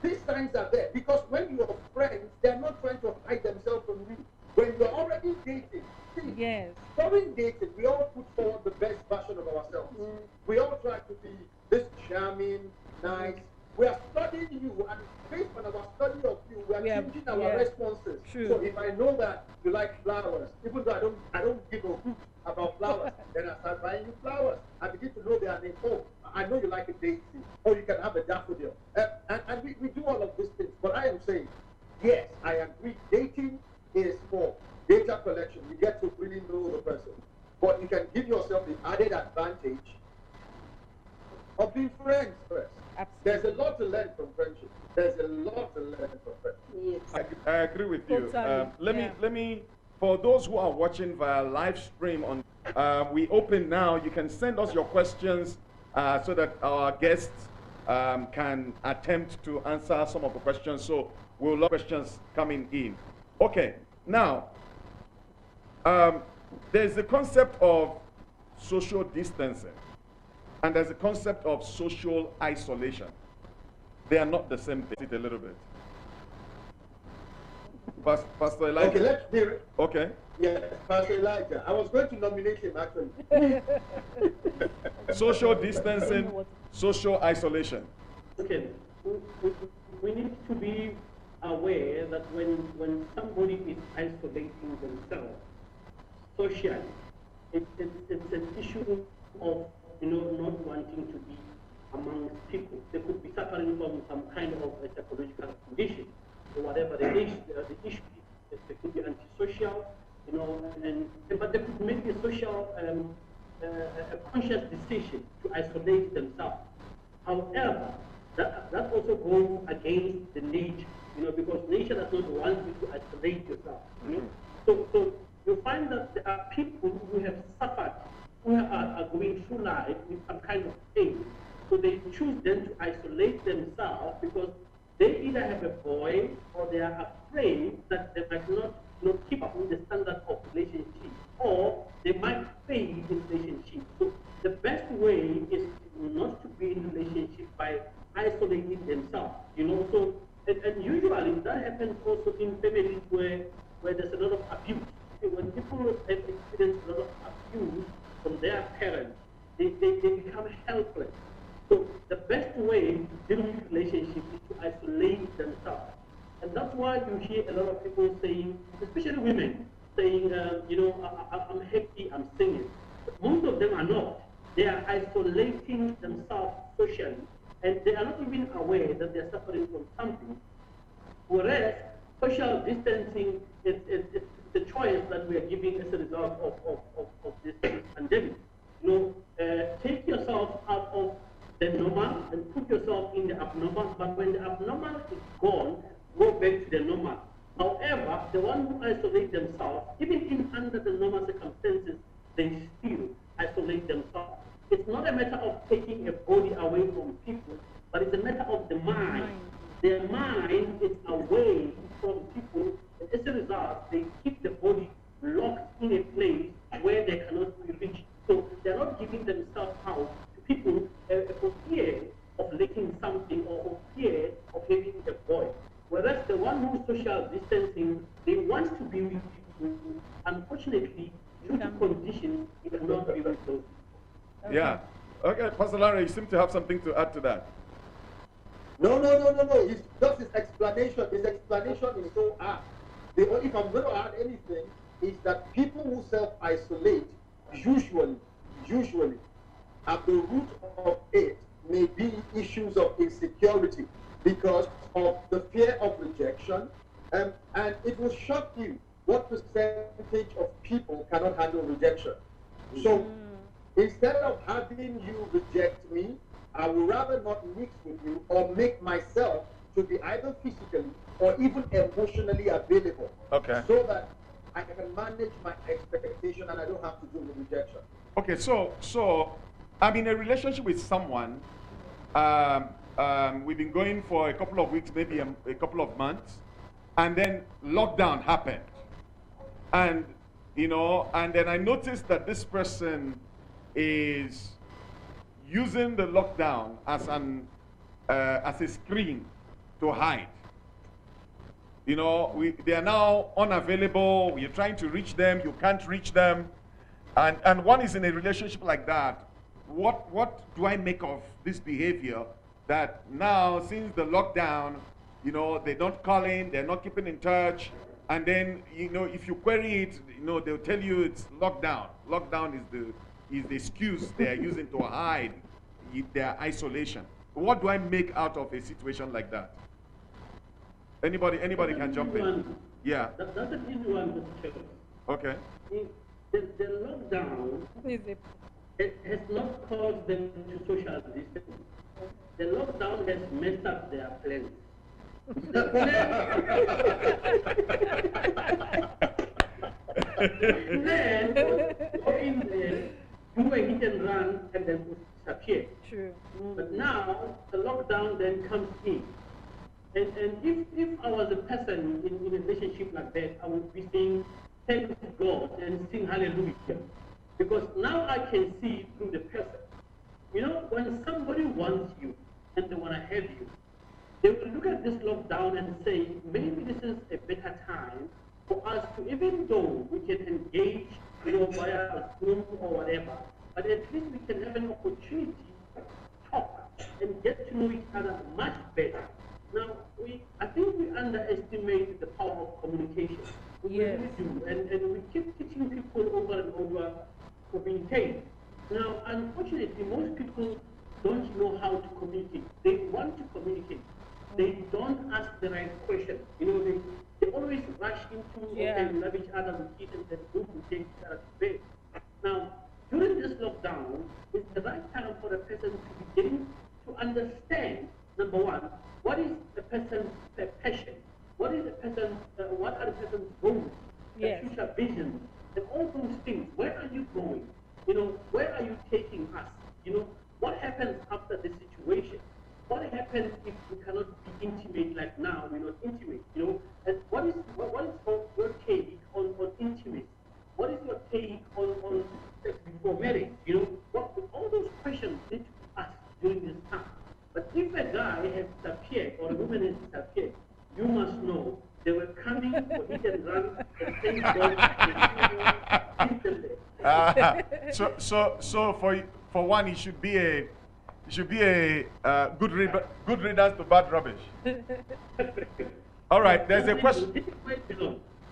These signs are there. Because when you are friends, they're not trying to hide themselves from you. When you're already dating, see, Yes. during dating, we all put forward the best version of ourselves. We all try to be this charming, nice. We are studying you, and based on our study of you, we are changing our responses. True. So if I know that you like flowers, even though I don't give a hoot about flowers, then I start buying you flowers. I begin to know their name. Oh, I know you like a daisy, or you can have a daffodil. And we do all of these things. But I am saying, yes, I agree. Dating is for data collection. You get to really know the person. But you can give yourself the added advantage of being friends first. Absolutely. There's a lot to learn from friendship. There's a lot to learn from friendship. Yes. I agree with you. Totally. Let me, for those who are watching via live stream on, we open now. You can send us your questions so that our guests can attempt to answer some of the questions. So we'll love questions coming in. Okay, now there's the concept of social distancing, and there's a concept of social isolation. They are not the same thing. A little bit. Pastor Elijah. Okay, let's be. Okay. Yes, Pastor Elijah. I was going to nominate him actually. Social distancing, social isolation. Okay, we need to be aware that when somebody is isolating themselves socially, it's an issue of not wanting to be amongst people. They could be suffering from some kind of a psychological condition, or whatever the issue is. They could be antisocial, but they could make a social, a conscious decision to isolate themselves. However, that also goes against the nature, because nature does not want you to isolate yourself. So you find that there are people who have suffered, who are going through life with some kind of pain. So they choose then to isolate themselves because they either have a boy or they are afraid that they might not keep up with the standard of relationship, or they might fail in relationship. So the best way is not to be in relationship by isolating themselves. So and usually that happens also in families where there's a lot of abuse. When people have experienced a lot of abuse from their parents, they become helpless. So the best way to deal with relationships is to isolate themselves. And that's why you hear a lot of people saying, especially women, saying, I'm happy, I'm singing. But most of them are not. They are isolating themselves socially, and they are not even aware that they are suffering from something. Whereas social distancing is the choice that we are giving as a result of this pandemic. Take yourself out of the normal and put yourself in the abnormal, but when the abnormal is gone, go back to the normal. However, the one who isolate themselves, even in under the normal circumstances, they still isolate themselves. It's not a matter of taking a body away from people, but it's a matter of the mind. Their mind is away from people, and as a result, they keep the body locked in a place where they cannot be reached. So they're not giving themselves out to people for fear of lacking something or for fear of having a void. Whereas the one who's social distancing, they want to be with people. Unfortunately, due to conditions, they cannot be with those people. Yeah. Okay, Pastor Larry, you seem to have something to add to that. No. It's just his explanation. His explanation is so apt. If I'm going to add anything, is that people who self-isolate usually, at the root of it may be issues of insecurity because of the fear of rejection. And it will shock you what percentage of people cannot handle rejection. So instead of having you reject me, I would rather not mix with you or make myself to be either physically or even emotionally available. Okay. So that I can manage my expectation and I don't have to deal with rejection. Okay, so I'm in a relationship with someone. We've been going for a couple of weeks, maybe a couple of months, and then lockdown happened. And and then I noticed that this person is using the lockdown as a screen to hide. They are now unavailable. You're trying to reach them, you can't reach them, and one is in a relationship like that. What do I make of this behavior? That now, since the lockdown, they don't call in, they're not keeping in touch, and then if you query it, they'll tell you it's lockdown. Lockdown is the excuse they are using to hide, their isolation. What do I make out of a situation like that? Anybody can jump in. Yeah. That's an easy one, Mr. Chairman. Okay. The lockdown it has not caused them to social distance. The lockdown has messed up their plans. The plan go in there, do a hit and run, and then disappear. True. But now the lockdown then comes in. And if I was a person in a relationship like that, I would be saying, thank God and sing hallelujah. Because now I can see through the person. You know, when somebody wants you and they want to have you, they will look at this lockdown and say, maybe this is a better time for us to, even though we can engage, via Zoom or whatever, but at least we can have an opportunity to talk and get to know each other much better. Now, I think we underestimate the power of communication. We Yes. really do, and we keep teaching people over and over to communicate. Now, unfortunately, most people don't know how to communicate. They want to communicate. They don't ask the right question. They always rush into, okay, we love each other, we eat and then boom, we take each other to bed. Now, during this lockdown, it's the right time for a person to begin to understand, number one, what is the person's passion? What is the person's, what are the person's goals, Yes. the future vision, and all those things. Where are you going? Where are you taking us? What happens after this situation? What happens if we cannot be intimate like now? We're not intimate, And what is your take on intimacy? What is your take on sex before marriage? All those questions need to be asked during this time. But if a guy has disappeared or a woman has disappeared, you must know they were coming for hit and run and thank God instantly. So for one, it should be a good readers to bad rubbish. All right, there's a question.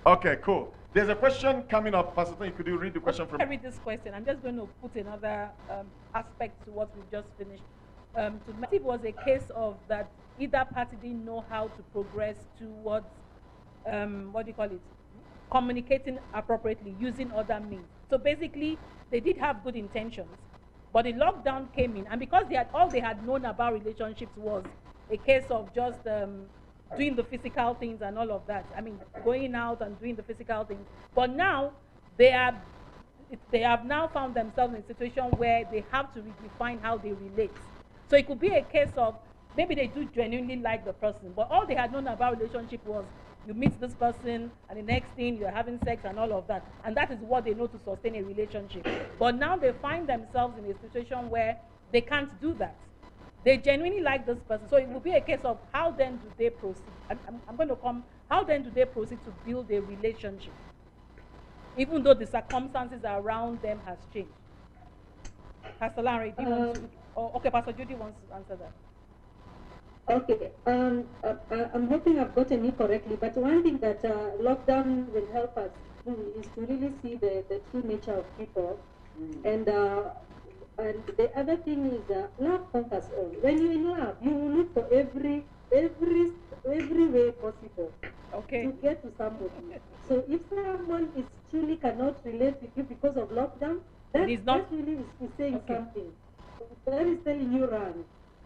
Okay, cool. There's a question coming up. Pastor Tony, could you read the question from? I read this question. I'm just going to put another aspect to what we've just finished. It was a case of that either party didn't know how to progress towards communicating appropriately using other means. So basically, they did have good intentions, but the lockdown came in, and because all they had known about relationships was a case of just doing the physical things and all of that. I mean, going out and doing the physical things. But now they have now found themselves in a situation where they have to redefine how they relate. So it could be a case of maybe they do genuinely like the person, but all they had known about relationship was you meet this person and the next thing you're having sex and all of that. And that is what they know to sustain a relationship. But now they find themselves in a situation where they can't do that. They genuinely like this person. So it will be a case of how then do they proceed? How then do they proceed to build a relationship? Even though the circumstances around them has changed. Pastor Larry, do you want to? Okay, Pastor Judy wants to answer that. Okay, I'm hoping I've gotten it correctly, but one thing that lockdown will help us do is to really see the true nature of people. And the other thing is love conquers all. When you're in love, you will look for every way possible to get to somebody. So if someone is truly cannot relate with you because of lockdown, that really is saying something. That is telling you run.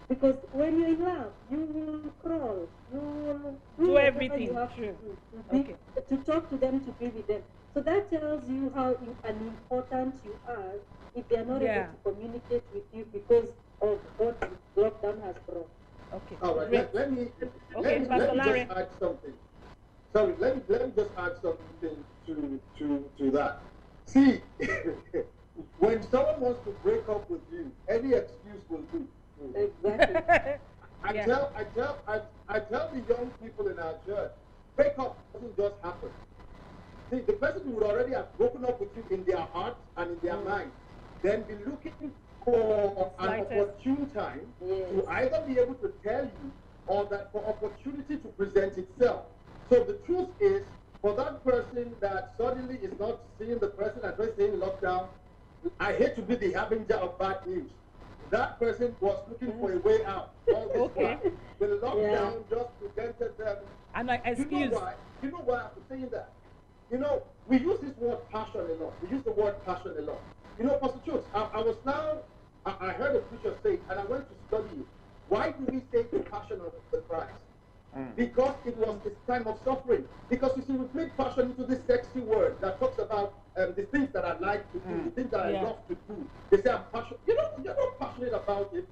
Because when you're in love, you will crawl, you will do everything. You have to talk to them, to be with them. So that tells you how unimportant you are if they are not able to communicate with you because of what lockdown has brought. Okay. All right. Let me just add something. Sorry, let me just add something to that. See, when someone wants to break up with you, any excuse will do. Exactly. I tell the young people in our church, break up doesn't just happen. See, the person who would already have broken up with you in their heart and in their mind, then be looking for an opportune time to either be able to tell you or that for opportunity to present itself. So the truth is, for that person that suddenly is not seeing the person and just saying lockdown, I hate to be the harbinger of bad news. that person was looking for a way out. All this Okay. while. The lockdown just prevented them. And like excuse. You know why I'm saying that? You know, we use this word passion a lot. We use the word passion a lot. You know, Pastor Chooks, I heard a preacher say, and I went to study it. Why do we say the passion of the Christ? Because it was this time of suffering. Because you see, we made passion into this sexy word that talks about the things that I like to do, the things that I love to do. They say I'm passionate. You're not passionate about it.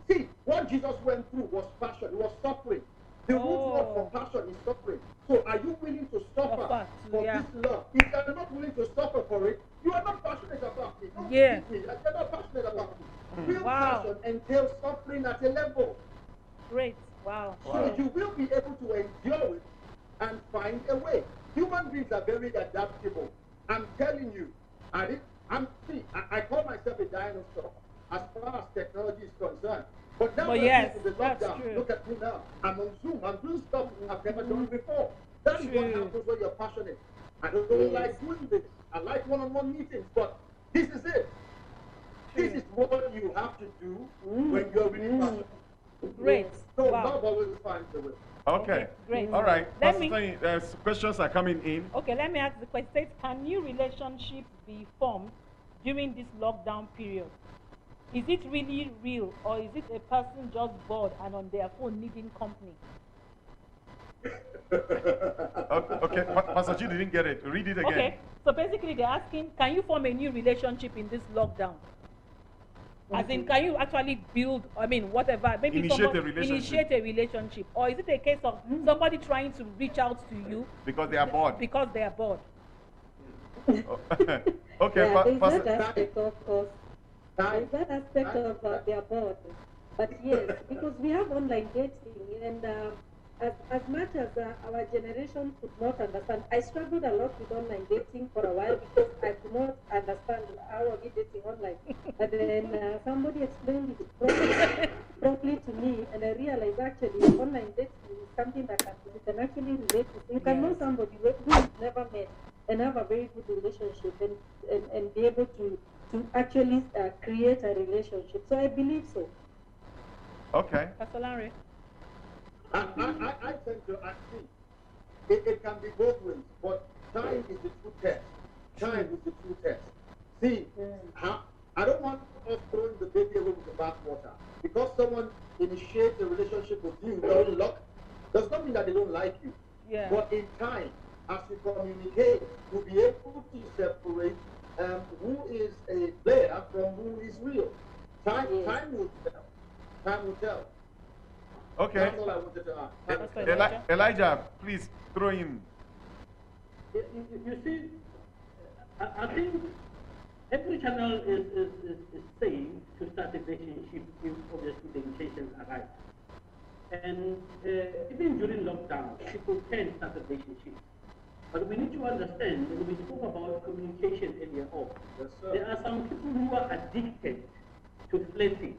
See, what Jesus went through was passion. It was suffering. The root word for passion is suffering. So are you willing to suffer for this love? If you are not willing to suffer for it, you are not passionate about it. Don't Yeah. You're not passionate about it. Real Wow. passion entails suffering at a level. Great. Wow. So you will be able to endure it and find a way. Human beings are very adaptable. I'm telling you, I call myself a dinosaur as far as technology is concerned. But now yes, in the that's lockdown, true. look at me now. I'm on Zoom. I'm doing stuff I've never done before. That is what True. happens when you're passionate. I don't like doing this. I like one-on-one meetings, but this is it. This is what you have to do when you're really passionate. Great. So Wow. love always finds a way. Okay. Great. All right. Let Pastor me- Tony, questions are coming in. Okay, let me ask the question. It says, can new relationships be formed during this lockdown period? Is it really real, or is it a person just bored and on their phone needing company? Okay. Pastor G didn't get it. Read it again. Okay, so basically they're asking, can you form a new relationship in this lockdown? As in, can you actually build, whatever, maybe Initiate a relationship. initiate a relationship? Or is it a case of somebody trying to reach out to you Because they are bored. because they are bored? Okay. Yeah, there's Pastor. that aspect, of course. There's that aspect of their board. But yes, because we have online dating, and as much as our generation could not understand, I struggled a lot with online dating for a while because I could not understand how are we dating online. But then somebody explained it properly to me, and I realized actually online dating is something that you can actually relate to. You can know somebody who you've never met and have a very good relationship and be able to actually create a relationship. So I believe so. Okay. Pastor Larry? I tend to see it can be both ways, but time is the true test. Time is the true test. See, I don't want us throwing the baby away with the bathwater. Because someone initiates a relationship with you, does not mean that they don't like you. Yeah. But in time, as you communicate, you'll be able to separate who is a player from who is real. Time will tell. Time will tell. Okay. That's all I wanted to ask. Elijah, please throw in. You see, I think every channel is saying to start a relationship if obviously the intentions are right. And even during lockdown, people can start a relationship. But we need to understand that we spoke about communication earlier on. Yes, sir. There are some people who are addicted to flirting.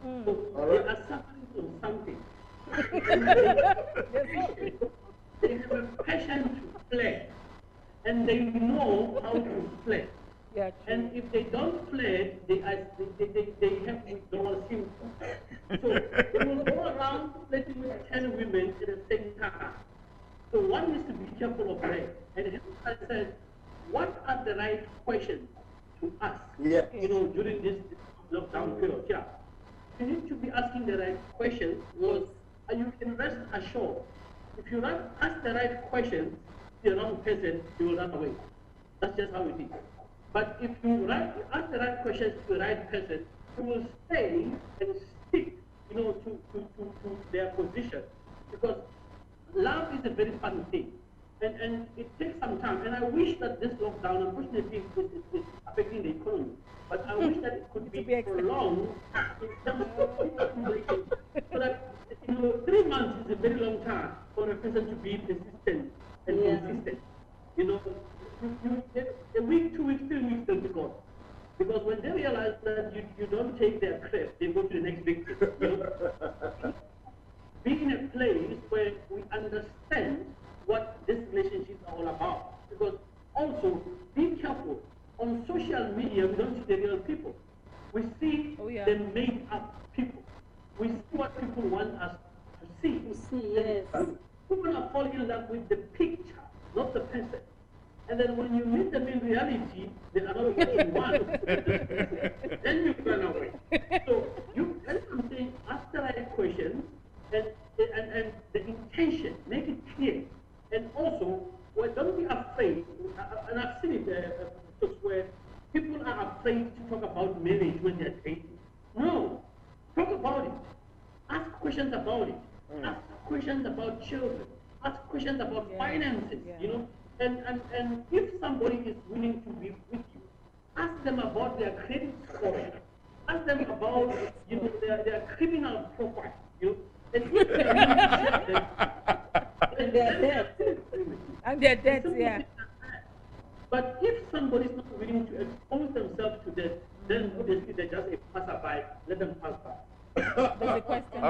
So they are suffering from something. They have a passion to flirt, and they know how to flirt. Yeah, true. And if they don't flirt, they have withdrawal symptoms. So they will go around flirting with 10 women at the same time. So one needs to be careful of that. And I said, what are the right questions to ask? Yeah. During this lockdown period. Yeah. You need to be asking the right questions because you can rest assured. If you ask the right questions to the wrong person, you will run away. That's just how it is. But if you ask the right questions to the right person, you will stay and stick, to their position. Because love is a very fun thing. And it takes some time. And I wish that this lockdown, unfortunately, is affecting the economy. But I wish that it could be prolonged in terms of relationship. So that, 3 months is a very long time for a person to be persistent and consistent. A week, 2 weeks, 3 weeks, they'll be gone. Because when they realize that you don't take their crap, they go to the next victim. Be in a place where we understand what this relationship is all about. Because also, be careful. On social media, we don't see the real people. We see Yeah. They made up people. We see what people want us to see. You see, yes. People are falling in love with the picture, not the person. And then when you meet them in reality, they are not what you want. Then you run away. So that's what I'm saying, ask the right questions and the intention, make it clear. And also, well, don't be afraid. And I've seen it where people are afraid to talk about marriage when they're dating. No, talk about it. Ask questions about it. Ask questions about children. Ask questions about finances. Yeah. You know, and if somebody is willing to be with you, ask them about their credit score. Ask them about their criminal profile. You know, and if they And their debt. And their debts, yeah. But if somebody is not willing to expose themselves to that, then obviously they're just a passerby. Let them pass by. There's a question.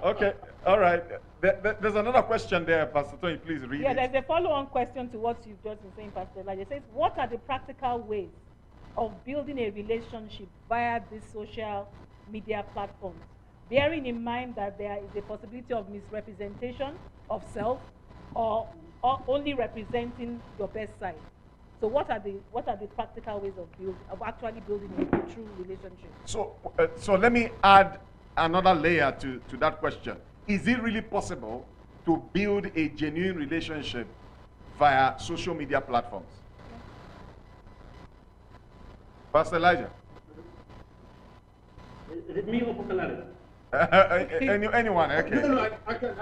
Okay, all right. There's another question there, Pastor Tony. Please read Yeah, it. there's a follow-on question to what you've just been saying, Pastor Elijah. It says, what are the practical ways of building a relationship via these social media platforms, bearing in mind that there is a possibility of misrepresentation of self or only representing your best side? So what are the practical ways of actually building a true relationship? So let me add another layer to that question. Is it really possible to build a genuine relationship via social media platforms? Pastor Elijah? Is it me or Bukalari? Anyone, okay. No, I can.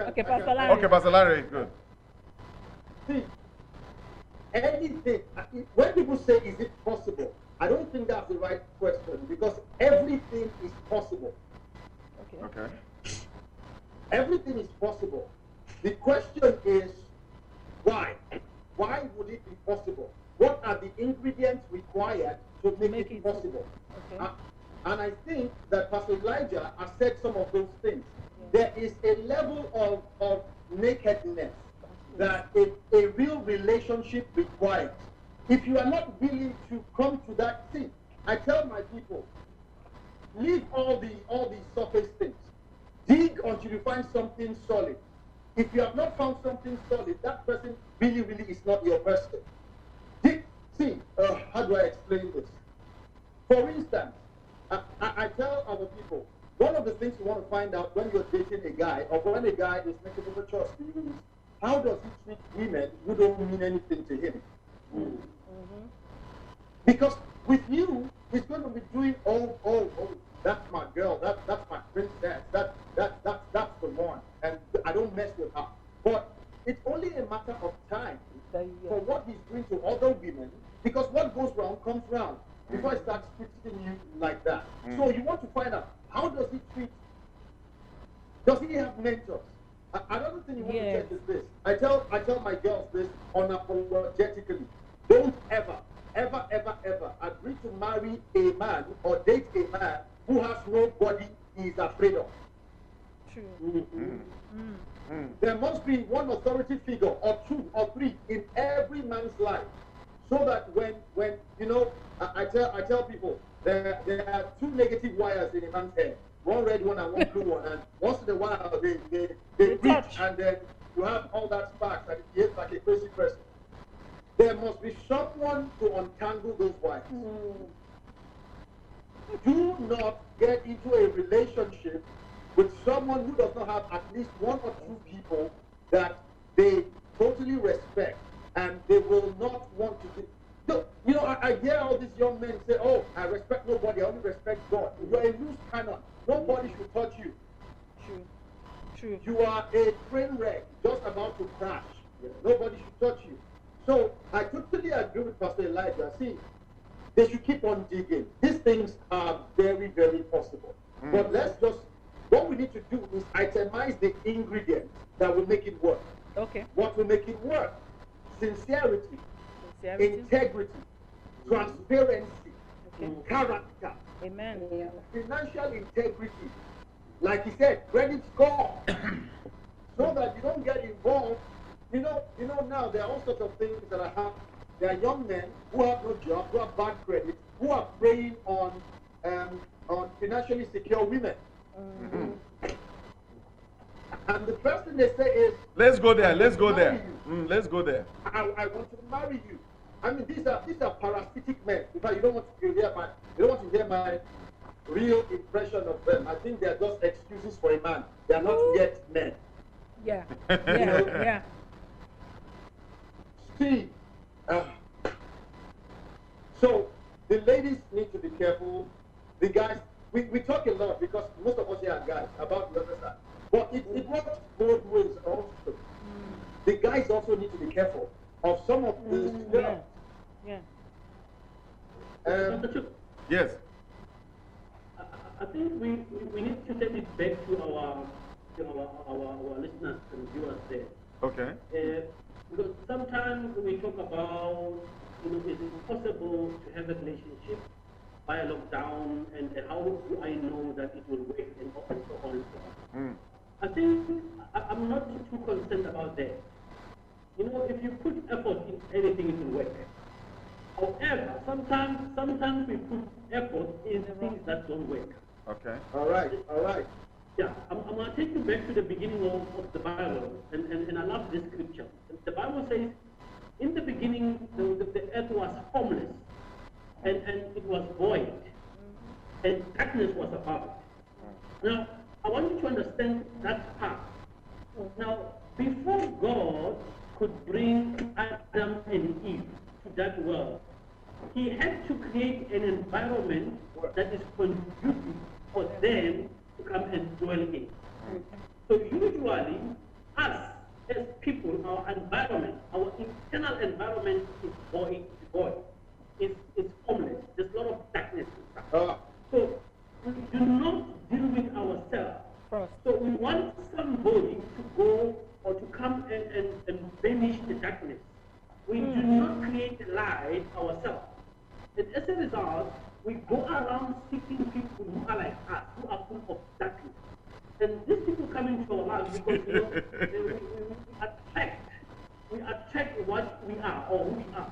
Okay, Pastor Larry. Okay, Pastor Larry, good. See, anything, when people say, is it possible? I don't think that's the right question because everything is possible. Okay. Everything is possible. The question is, why? Why would it be possible? What are the ingredients required to make it possible? Okay. And I think that Pastor Elijah has said some of those things. There is a level of nakedness that a real relationship requires. If you are not willing to come to that thing, I tell my people, leave all the surface things. Dig until you find something solid. If you have not found something solid, that person really is not your person. How do I explain this? For instance, I tell other people, one of the things you want to find out when you're dating a guy or when a guy is making overtures to you is, how does he treat women who don't mean anything to him? Mm-hmm. Because with you, he's going to be doing, that's my girl, that's my princess, that's the one, and I don't mess with her. But it's only a matter of time for what he's doing to other women, because what goes round comes round. Before I start treating you like that. So you want to find out, how does he treat, does he have mentors? Another thing you want to check is this. I tell my girls this unapologetically. Don't ever agree to marry a man or date a man who has nobody he is afraid of. True. There must be one authority figure or two or three in every man's life, so that when I tell people there are two negative wires in a man's head, one red one and one blue one, and once in a while they touch, and then you have all that sparks and it behaves like a crazy person. There must be someone to untangle those wires. Do not get into a relationship with someone who does not have at least one or two people that they totally respect and they will not want to do. I hear all these young men say, oh, I respect nobody, I only respect God. You're a loose cannon. Nobody should touch you. True. You are a train wreck just about to crash. Nobody should touch you. So I totally agree with Pastor Elijah. See, they should keep on digging. These things are very, very possible. But what we need to do is itemize the ingredients that will make it work. Okay. What will make it work? Sincerity. Integrity, transparency, character, Amen. financial integrity. Like he said, credit score, so that you don't get involved. Now there are all sorts of things that are happening. There are young men who have no job, who have bad credit, who are preying on financially secure women. Mhm. And the first thing they say is, Let's go there. "I Let's go want to there. marry you. Let's go there. I want to marry you." I mean, these are parasitic men. In fact, you don't want to hear my real impression of them. I think they are just excuses for a man. They are not yet men. Yeah. Yeah. See, so the ladies need to be careful. The guys, we talk a lot because most of us here are guys about the other side. But it works both ways also. The guys also need to be careful of some of these girls. Yeah. Dr. Chuk, Yes. I think we need to take it back to our listeners and viewers there. Okay. Because sometimes we talk about, is it possible to have a relationship by a lockdown, and how do I know that it will work, and so on and so on. I think I'm not too concerned about that. If you put effort in anything, it will work. However, sometimes we put effort in things that don't work. Okay. All right. Yeah, I'm going to take you back to the beginning of the Bible, and I love this scripture. The Bible says, in the beginning, the earth was formless, and it was void, and darkness was above it. Now, I want you to understand that part. Now, before God could bring Adam and Eve to that world, he had to create an environment that is conducive for them to come and dwell in. So usually, us as people, our environment, our internal environment is void. It's formless. There's a lot of darkness inside. So we do not deal with ourselves. First. So we want somebody to go or to come and banish the darkness. We do not create the light ourselves. And as a result, we go around seeking people who are like us, who are full of darkness. And these people come into our lives because we attract what we are or who we are.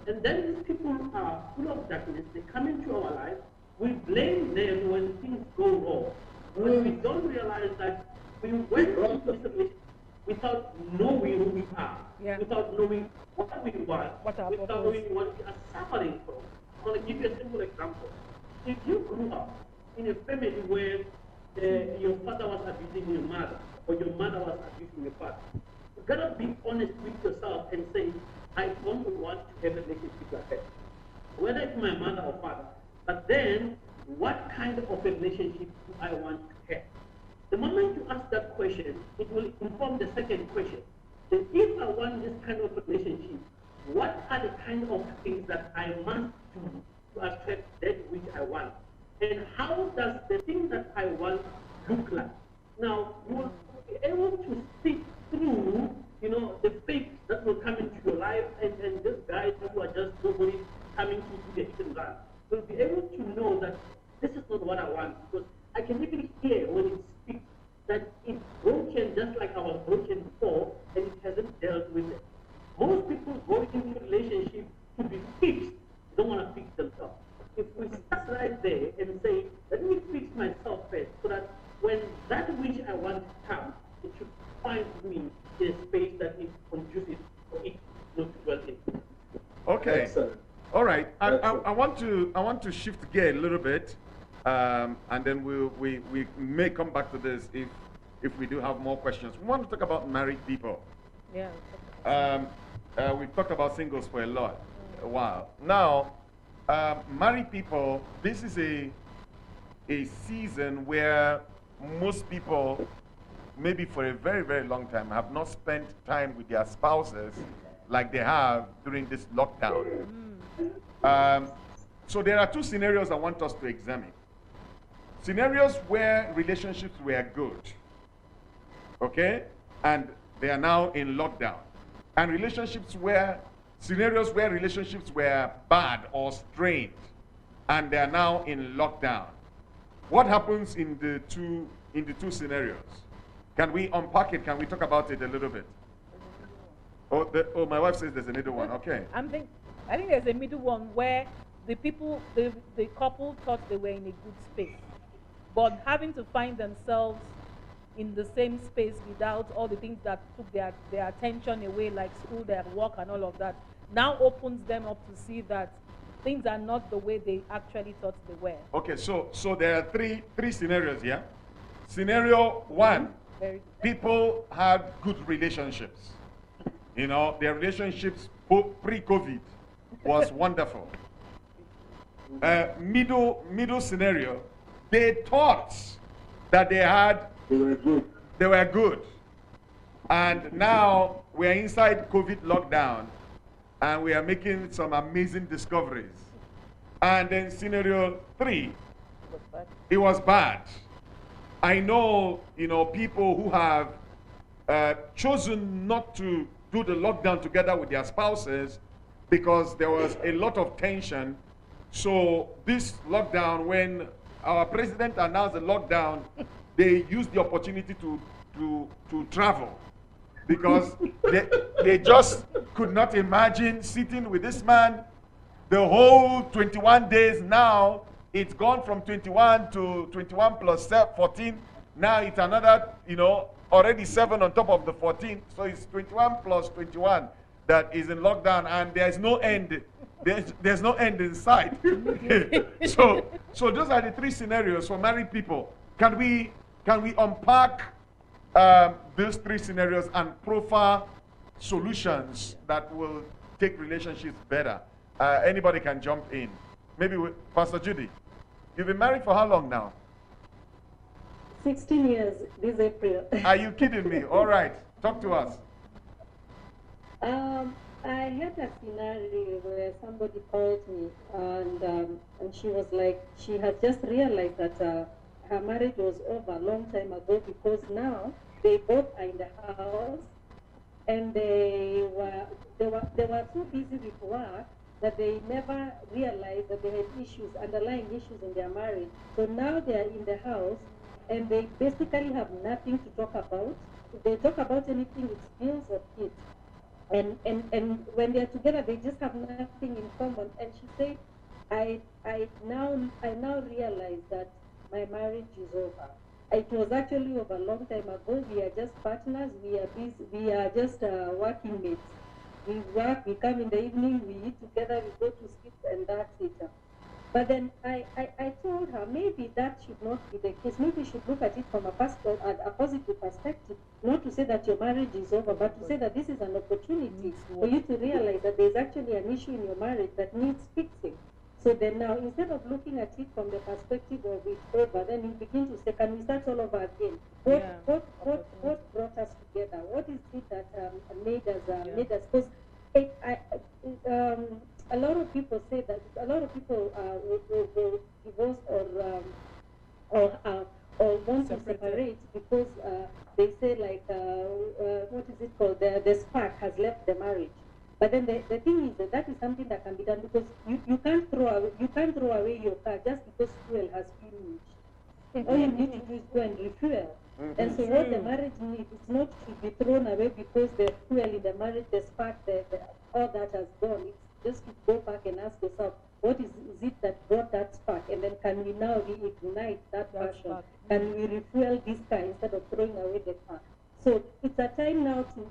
And then these people are full of darkness. They come into our life. We blame them when things go wrong. But we don't realize that we went into this relationship without knowing who we are, without knowing what we want, without knowing what we are suffering from. I'm going to give you a simple example. If you grew up in a family where your father was abusing your mother, or your mother was abusing your father, you gotta be honest with yourself and say, I don't want to have a relationship like that. Whether it's my mother or father, but then what kind of a relationship do I want to have? The moment you ask that question, it will inform the second question. That if I want this kind of relationship, what are the kind of things that I must do to attract that which I want? And how does the thing that I want look like? Now, you will be able to see through, the fakes that will come into your life, and these guys who are just nobody coming to the hidden ground. You'll be able to know that this is not what I want, because I can even hear when it speaks that it's broken just like I was broken before, and it hasn't dealt with it. Most people go into a relationship to be fixed. They don't want to fix themselves. If we start right there and say, let me fix myself first, so that when that which I want comes, it should find me in a space that is conducive for it not to dwell in. Okay. Excellent. All right. I want to shift gear a little bit, and then we may come back to this if we do have more questions. We want to talk about married people. Yeah. We've talked about singles for a while. Now, married people, this is a season where most people, maybe for a very, very long time, have not spent time with their spouses like they have during this lockdown. So there are two scenarios I want us to examine. Scenarios where relationships were good, okay, and they are now in lockdown. And scenarios where relationships were bad or strained, and they are now in lockdown. What happens in the two scenarios? Can we unpack it? Can we talk about it a little bit? Oh, my wife says there's a middle one. Okay. I think there's a middle one where the couple thought they were in a good space. but having to find themselves in the same space without all the things that took their attention away, like school, their work, and all of that, now opens them up to see that things are not the way they actually thought they were. Okay, so there are three scenarios here. Scenario one, Very good. people had good relationships. You know, their relationships pre-COVID was wonderful. Middle scenario, they thought that they were good. And now we're inside COVID lockdown and we are making some amazing discoveries. And then scenario three, it was bad. I know, you know, people who have chosen not to do the lockdown together with their spouses because there was a lot of tension. So this lockdown, when our president announced the lockdown, they used the opportunity to travel because they just could not imagine sitting with this man the whole 21 days. Now it's gone from 21 to 21 plus 14. Now it's another, you know, already 7 on top of the 14. So it's 21 plus 21 that is in lockdown, and there's no end. There's no end in sight. so those are the three scenarios for married people. Can we unpack those three scenarios and profile solutions that will take relationships better? Anybody can jump in. Maybe Pastor Judy. You've been married for how long now? 16 years this April. Are you kidding me? All right, talk to us. I had a scenario where somebody called me and she was like, she had just realized that her marriage was over a long time ago because now they both are in the house and they were so busy with work that they never realized that they had issues, underlying issues in their marriage. So now they are in the house and they basically have nothing to talk about. If they talk about anything, it's bills or kids. And when they're together, they just have nothing in common. And she said, I now realize that my marriage is over. It was actually over a long time ago. We are just partners. We are busy. We are just working mates. We work. We come in the evening. We eat together. We go to sleep, and that's it. But then I told her maybe that should not be the case. Maybe you should look at it from a positive perspective, not to say that your marriage is over, but to say that this is an opportunity for you to realize that there's actually an issue in your marriage that needs fixing. So then now, instead of looking at it from the perspective of it's over, then you begin to say, can we start all over again? What brought us together? What is it that made us? Because a lot of people say that a lot of people will divorce or want to separate because they say like what is it called? The spark has left the marriage. But then the thing is that is something that can be done because you can't throw away your car just because fuel has finished. All you need to do is go and refuel. And so what the marriage needs is not to be thrown away because the fuel in the marriage, the spark, all that has gone. It's just to go back and ask yourself, what is it that brought that spark? And then can we now reignite that passion? Can we refuel this car instead of throwing away the car? So it's a time now to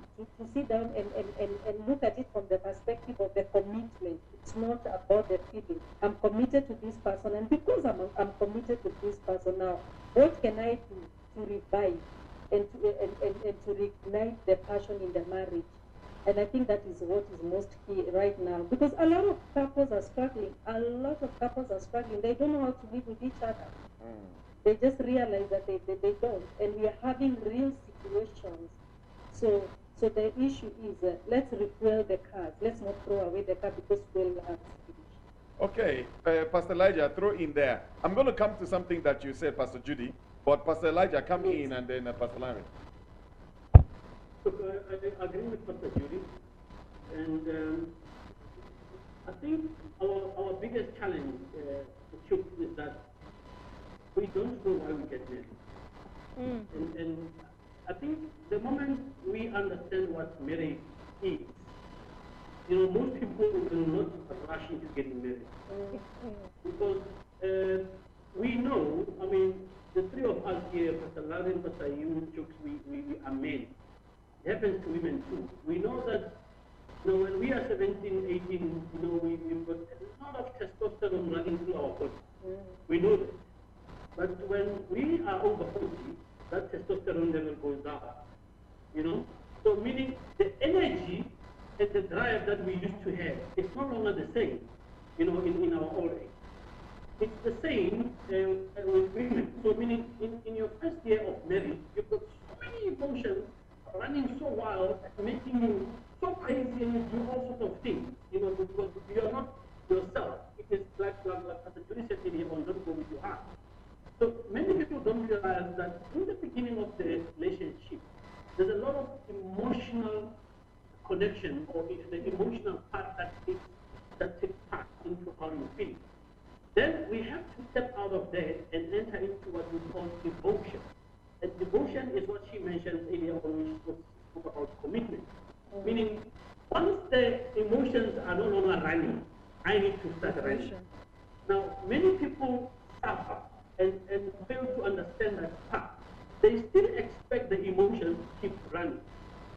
sit down and look at it from the perspective of the commitment. It's not about the feeling. I'm committed to this person, and because I'm committed to this person now, what can I do to revive and to reignite the passion in the marriage? And I think that is what is most key right now. Because a lot of couples are struggling. They don't know how to live with each other. They just realize that they don't. And we are having real situations. So the issue is let's refuel the cars. Let's not throw away the car because fuel has finished. Okay, Pastor Elijah, throw in there. I'm going to come to something that you said, Pastor Judy. But Pastor Elijah, come in, and then Pastor Larry. Look, I agree with Pastor Judy, and I think our biggest challenge is that we don't know why we get married. And I think the moment we understand what marriage is, most people will not rush into getting married. Because we know, the three of us here, Pastor Larry, Pastor Yu, Jokes, we are men. It happens to women too. We know that, you know, when we are 17, 18, you know, we've got a lot of testosterone running through our body. We know that. But when we are over 40, that testosterone level goes down. You know? So meaning the energy and the drive that we used to have is no longer the same, you know, in our old age. It's the same with women. So meaning in your first year of marriage, you've got so many emotions running so wild, making you so crazy and you do all sorts of things, you know, because you are not yourself. It is like as the Judy said earlier on, don't go with your heart. So many people don't realize that in the beginning of the relationship, there's a lot of emotional connection or the emotional part that takes part into how you feel. Then we have to step out of that and enter into what we call devotion. And devotion is what she mentioned earlier when we spoke about commitment. Meaning, once the emotions are no longer running, I need to start running. Now, many people suffer and fail to understand that part. They still expect the emotions to keep running.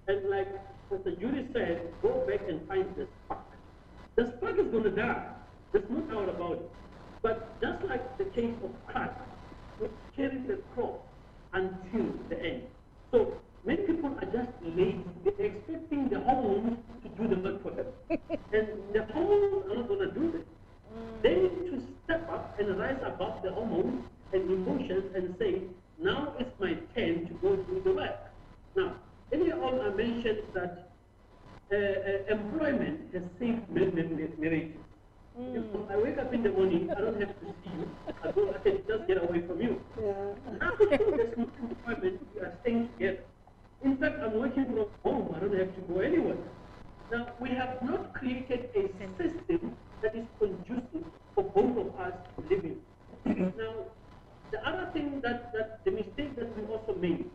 And like Pastor Judy said, go back and find the spark. The spark is going to die. There's no doubt about it. But just like the case of Christ, we carry the cross until the end. So many people are just lazy. They're expecting the hormones to do the work for them. And the hormones are not going to do this. They need to step up and rise above the hormones and emotions and say, now it's my turn to go do the work. Now, earlier on I mentioned that employment has saved marriages. If I wake up in the morning, I don't have to see you. I can just get away from you. Now, there's no employment, we are staying together. In fact, I'm working from home, I don't have to go anywhere. Now, we have not created a system that is conducive for both of us to live in. Now, the other thing that the mistake that we also made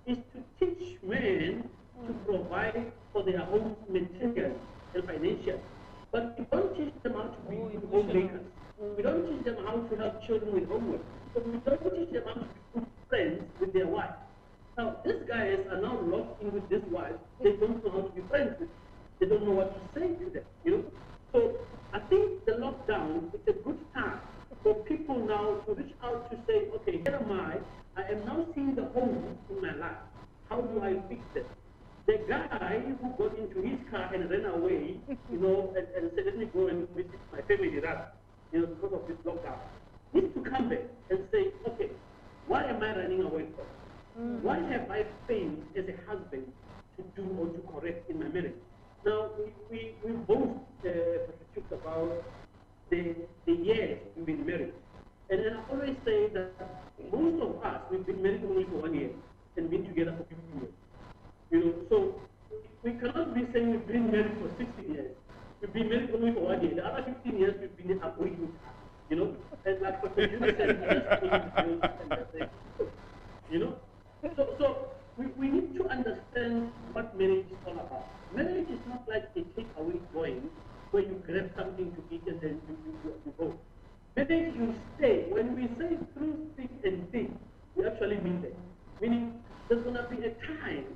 is to teach men to provide for their homes materially and financially. But we don't teach them how to be homemakers. We don't teach them how to help children with homework. So we don't teach them how to be good friends with their wives. Now, these guys are now locked in with this wife. They don't know how to be friends with them. They don't know what to say to them, you know. So I think the lockdown is a good time for people now to reach out to say, okay, here am I am now seeing the home in my life. How do I fix it? The guy who got into his car and ran away, you know, and said, let me go and visit my family, that, you know, because of this lockdown, needs to come back and say, okay, what am I running away from? What have I failed as a husband to do or to correct in my marriage? Now, we both talked about the years we've been married. And then I always say that most of us, we've been married only for 1 year and been together for 15 years. You know, so we cannot be saying we've been married for 16 years. We've been married only for 1 year. The other 15 years we've been avoiding, you know. And like Pastor Judy said, you know. So we need to understand what marriage is all about. Marriage is not like a takeaway going where you grab something to eat and then you go. Marriage, you stay. When we say through thick and thin, we actually mean that. Meaning, there's going to be a time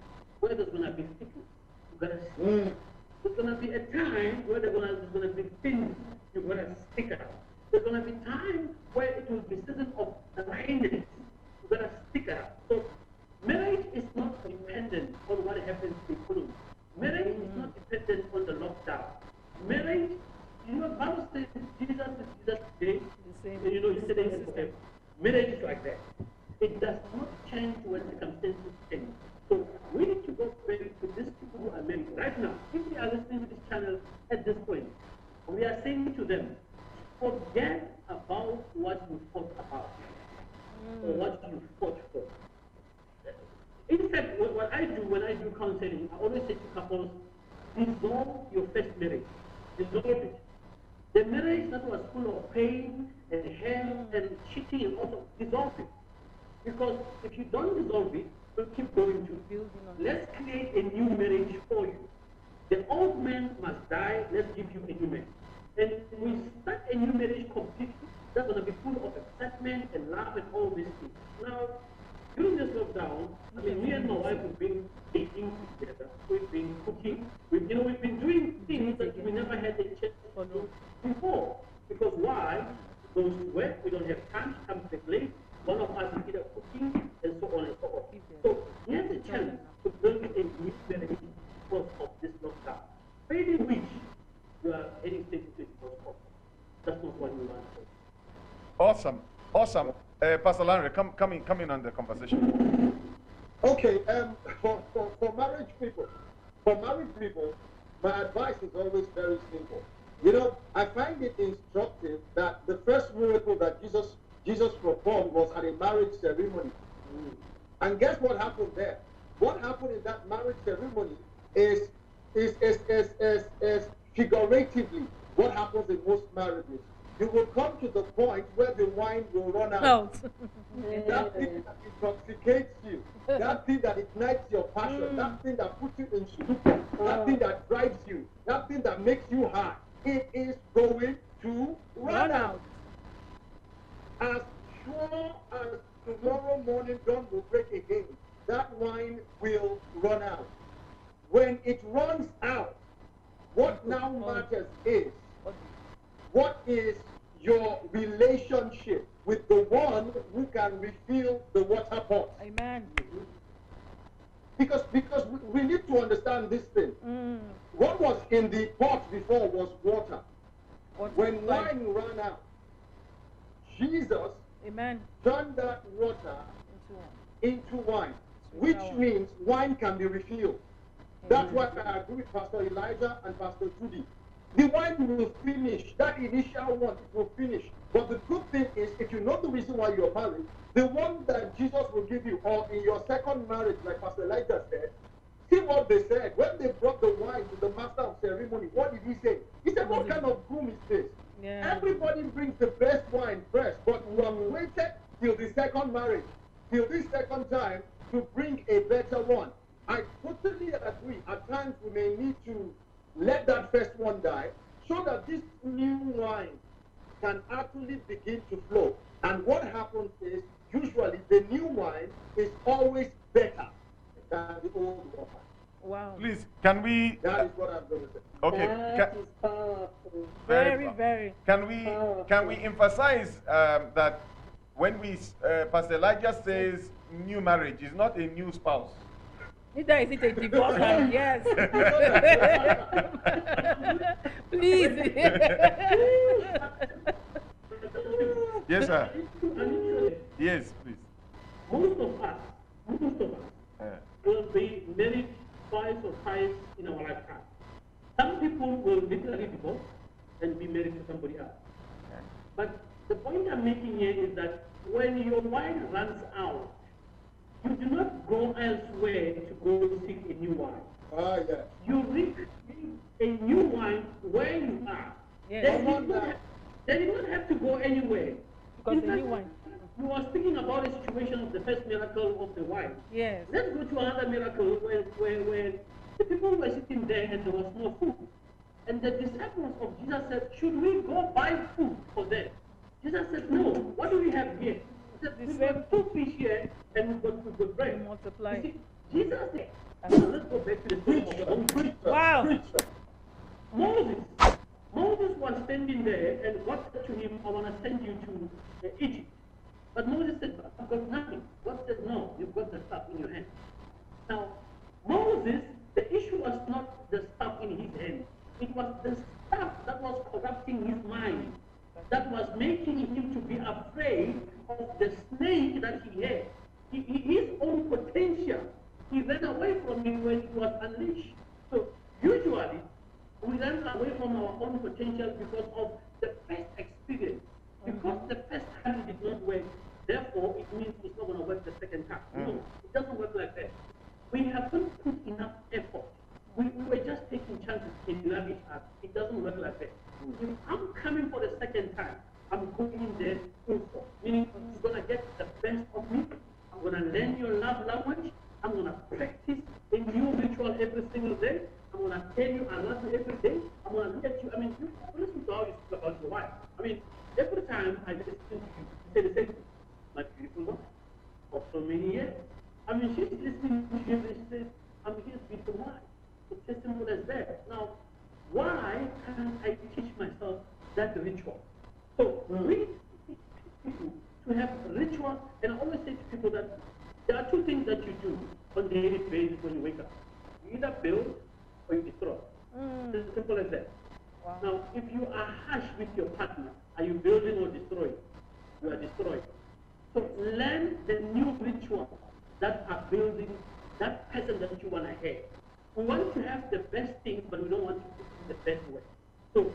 where there's going to be thickness. You've got to stick. There's going to be a time where there's going to be thinness. You've got to stick it out. There's going to be time where it will be season of dryness. You've got to stick it out. So, marriage is not dependent on what happens to the economy. Marriage is not dependent on the lockdown. Marriage, you know, the Bible says Jesus is Jesus today, you know, yesterday and forever. Marriage is like that. It does not change when circumstances change. So we need to go back to these people who are married right now. If they are listening to this channel at this point, we are saying to them, forget about what you fought about or what you fought for. In fact, what I do when I do counseling, I always say to couples, dissolve your first marriage. Dissolve it. The marriage that was full of pain and hell and cheating and also, dissolve it. Because if you don't dissolve it, you'll keep going to building on. Let's create a new marriage for you. The old man must die, let's give you a new man. And we start a new marriage completely. That's going to be full of excitement and love and all these things. Now, during this lockdown, I mean, me and my wife have been baking together. We've been cooking. We've been doing things that we never had a chance to do before. Because why? Goes to work, we don't have time to come to the place. One of us is either cooking and so on and so on. So here's a chance to build a new marriage because of this lockdown. Failing which you are heading straight into it because of. That's not what you want for. Awesome. Awesome. Pastor Larry, come in on the conversation. Okay, for married people, my advice is always very simple. You know, I find it instructive that the first miracle that Jesus performed was at a marriage ceremony. And guess what happened there? What happened in that marriage ceremony is figuratively what happens in most marriages. You will come to the point where the wine will run out. That thing that intoxicates you, that thing that ignites your passion, that thing that puts you in stupor, that thing that drives you, that thing that makes you high, it is going to run out. As sure as tomorrow morning dawn will break again, that wine will run out. When it runs out, what now matters is, what is your relationship with the one who can refill the water pot? Amen. Because we need to understand this thing. What was in the pot before was water. When wine ran out, Jesus Amen. turned that water into wine, which means wine can be refilled. That's why I agree with Pastor Elijah and Pastor Judy. The wine will finish. That initial one, it will finish. But the good thing is, if you know the reason why you're married, the one that Jesus will give you, or in your second marriage, like Pastor Elijah said, see what they said. When they brought the wine to the master of ceremony, what did he say? He said, what kind of groom is this? Yeah. Everybody brings the best wine first, but you have waited till the second marriage, till this second time, to bring a better one. I totally agree. At times we may need to let that first one die so that this new wine can actually begin to flow. And what happens is, usually the new wine is always better than the old one. Wow. Please, can we? That is what I'm going to say. Okay. That is powerful. Very. Can we emphasize that when Pastor Elijah says new marriage is not a new spouse? Neither is it a divorce. Yes. Please. Yes, sir. Yes, please. Most of us will be married twice or thrice in our lifetime. Some people will literally divorce and be married to somebody else. But the point I'm making here is that when your wine runs out, you do not go elsewhere to go seek a new wine. Yes. You drink a new wine where you are. Yes. They did not have to go anywhere. Because the new wine. You were speaking about a situation of the first miracle of the wine. Yes. Let's go to another miracle where the people were sitting there and there was no food. And the disciples of Jesus said, should we go buy food for them? Jesus said, no. What do we have here? He said, we've got 2 fish here and we've got bread. Multiply. You see, Jesus said, let's go back to the story of the wine. Wow. Moses was standing there and God said to him, I want to send you to Egypt. But Moses said, I've got nothing. God said, no, you've got the stuff in your hand. Now, Moses, the issue was not the stuff in his hand. It was the stuff that was corrupting his mind, that was making him to be afraid of the snake that he had. His own potential, he ran away from it when it was unleashed. So usually, we run away from our own potential because of the first experience. Because the first time it did not work, therefore it means it's not going to work the second time. No, it doesn't work like that. We haven't put enough effort. We were just taking chances in lavish art. It doesn't work like that. If I'm coming for the second time, I'm going in there full force. Meaning, you're going to get the best of me. I'm going to learn your love language. I'm going to practice a new ritual every single day. I'm going to tell you I love you every day. I'm going to look at you. I mean, listen to how you to have rituals. And I always say to people that there are two things that you do on a daily basis when you wake up. You either build or you destroy. It's as simple as that. Wow. Now, if you are harsh with your partner, are you building or destroying? You are destroying. So learn the new rituals that are building that person that you want to have. We want to have the best things, but we don't want to put it in the best way. So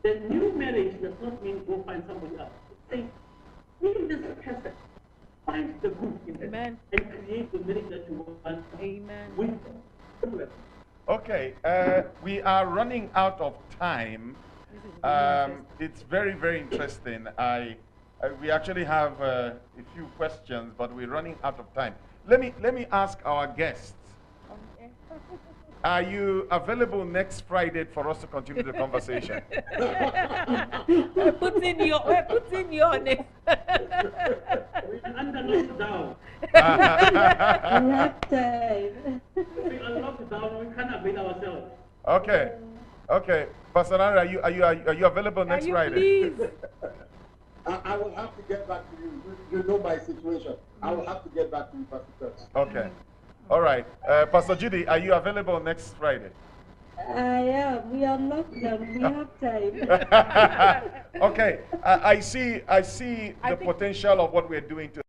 the new marriage does not mean go find somebody else. It says, in this person, find the good in them Amen. and create the marriage that you want Amen. with them. Okay, we are running out of time. It's very, very interesting. We actually have a few questions, but we're running out of time. Let me ask our guests. Are you available next Friday for us to continue the conversation? Put in your name. We're under lockdown. We have time. We are locked down. We can't avail ourselves. Okay. Pastor Nara, are you available next Friday? Please? I will have to get back to you. You know my situation. I will have to get back to you, Pastor Kurtz. Okay. All right. Pastor Judy, are you available next Friday? I am. We are locked down. We have time. Okay. I see the think- potential of what we're doing to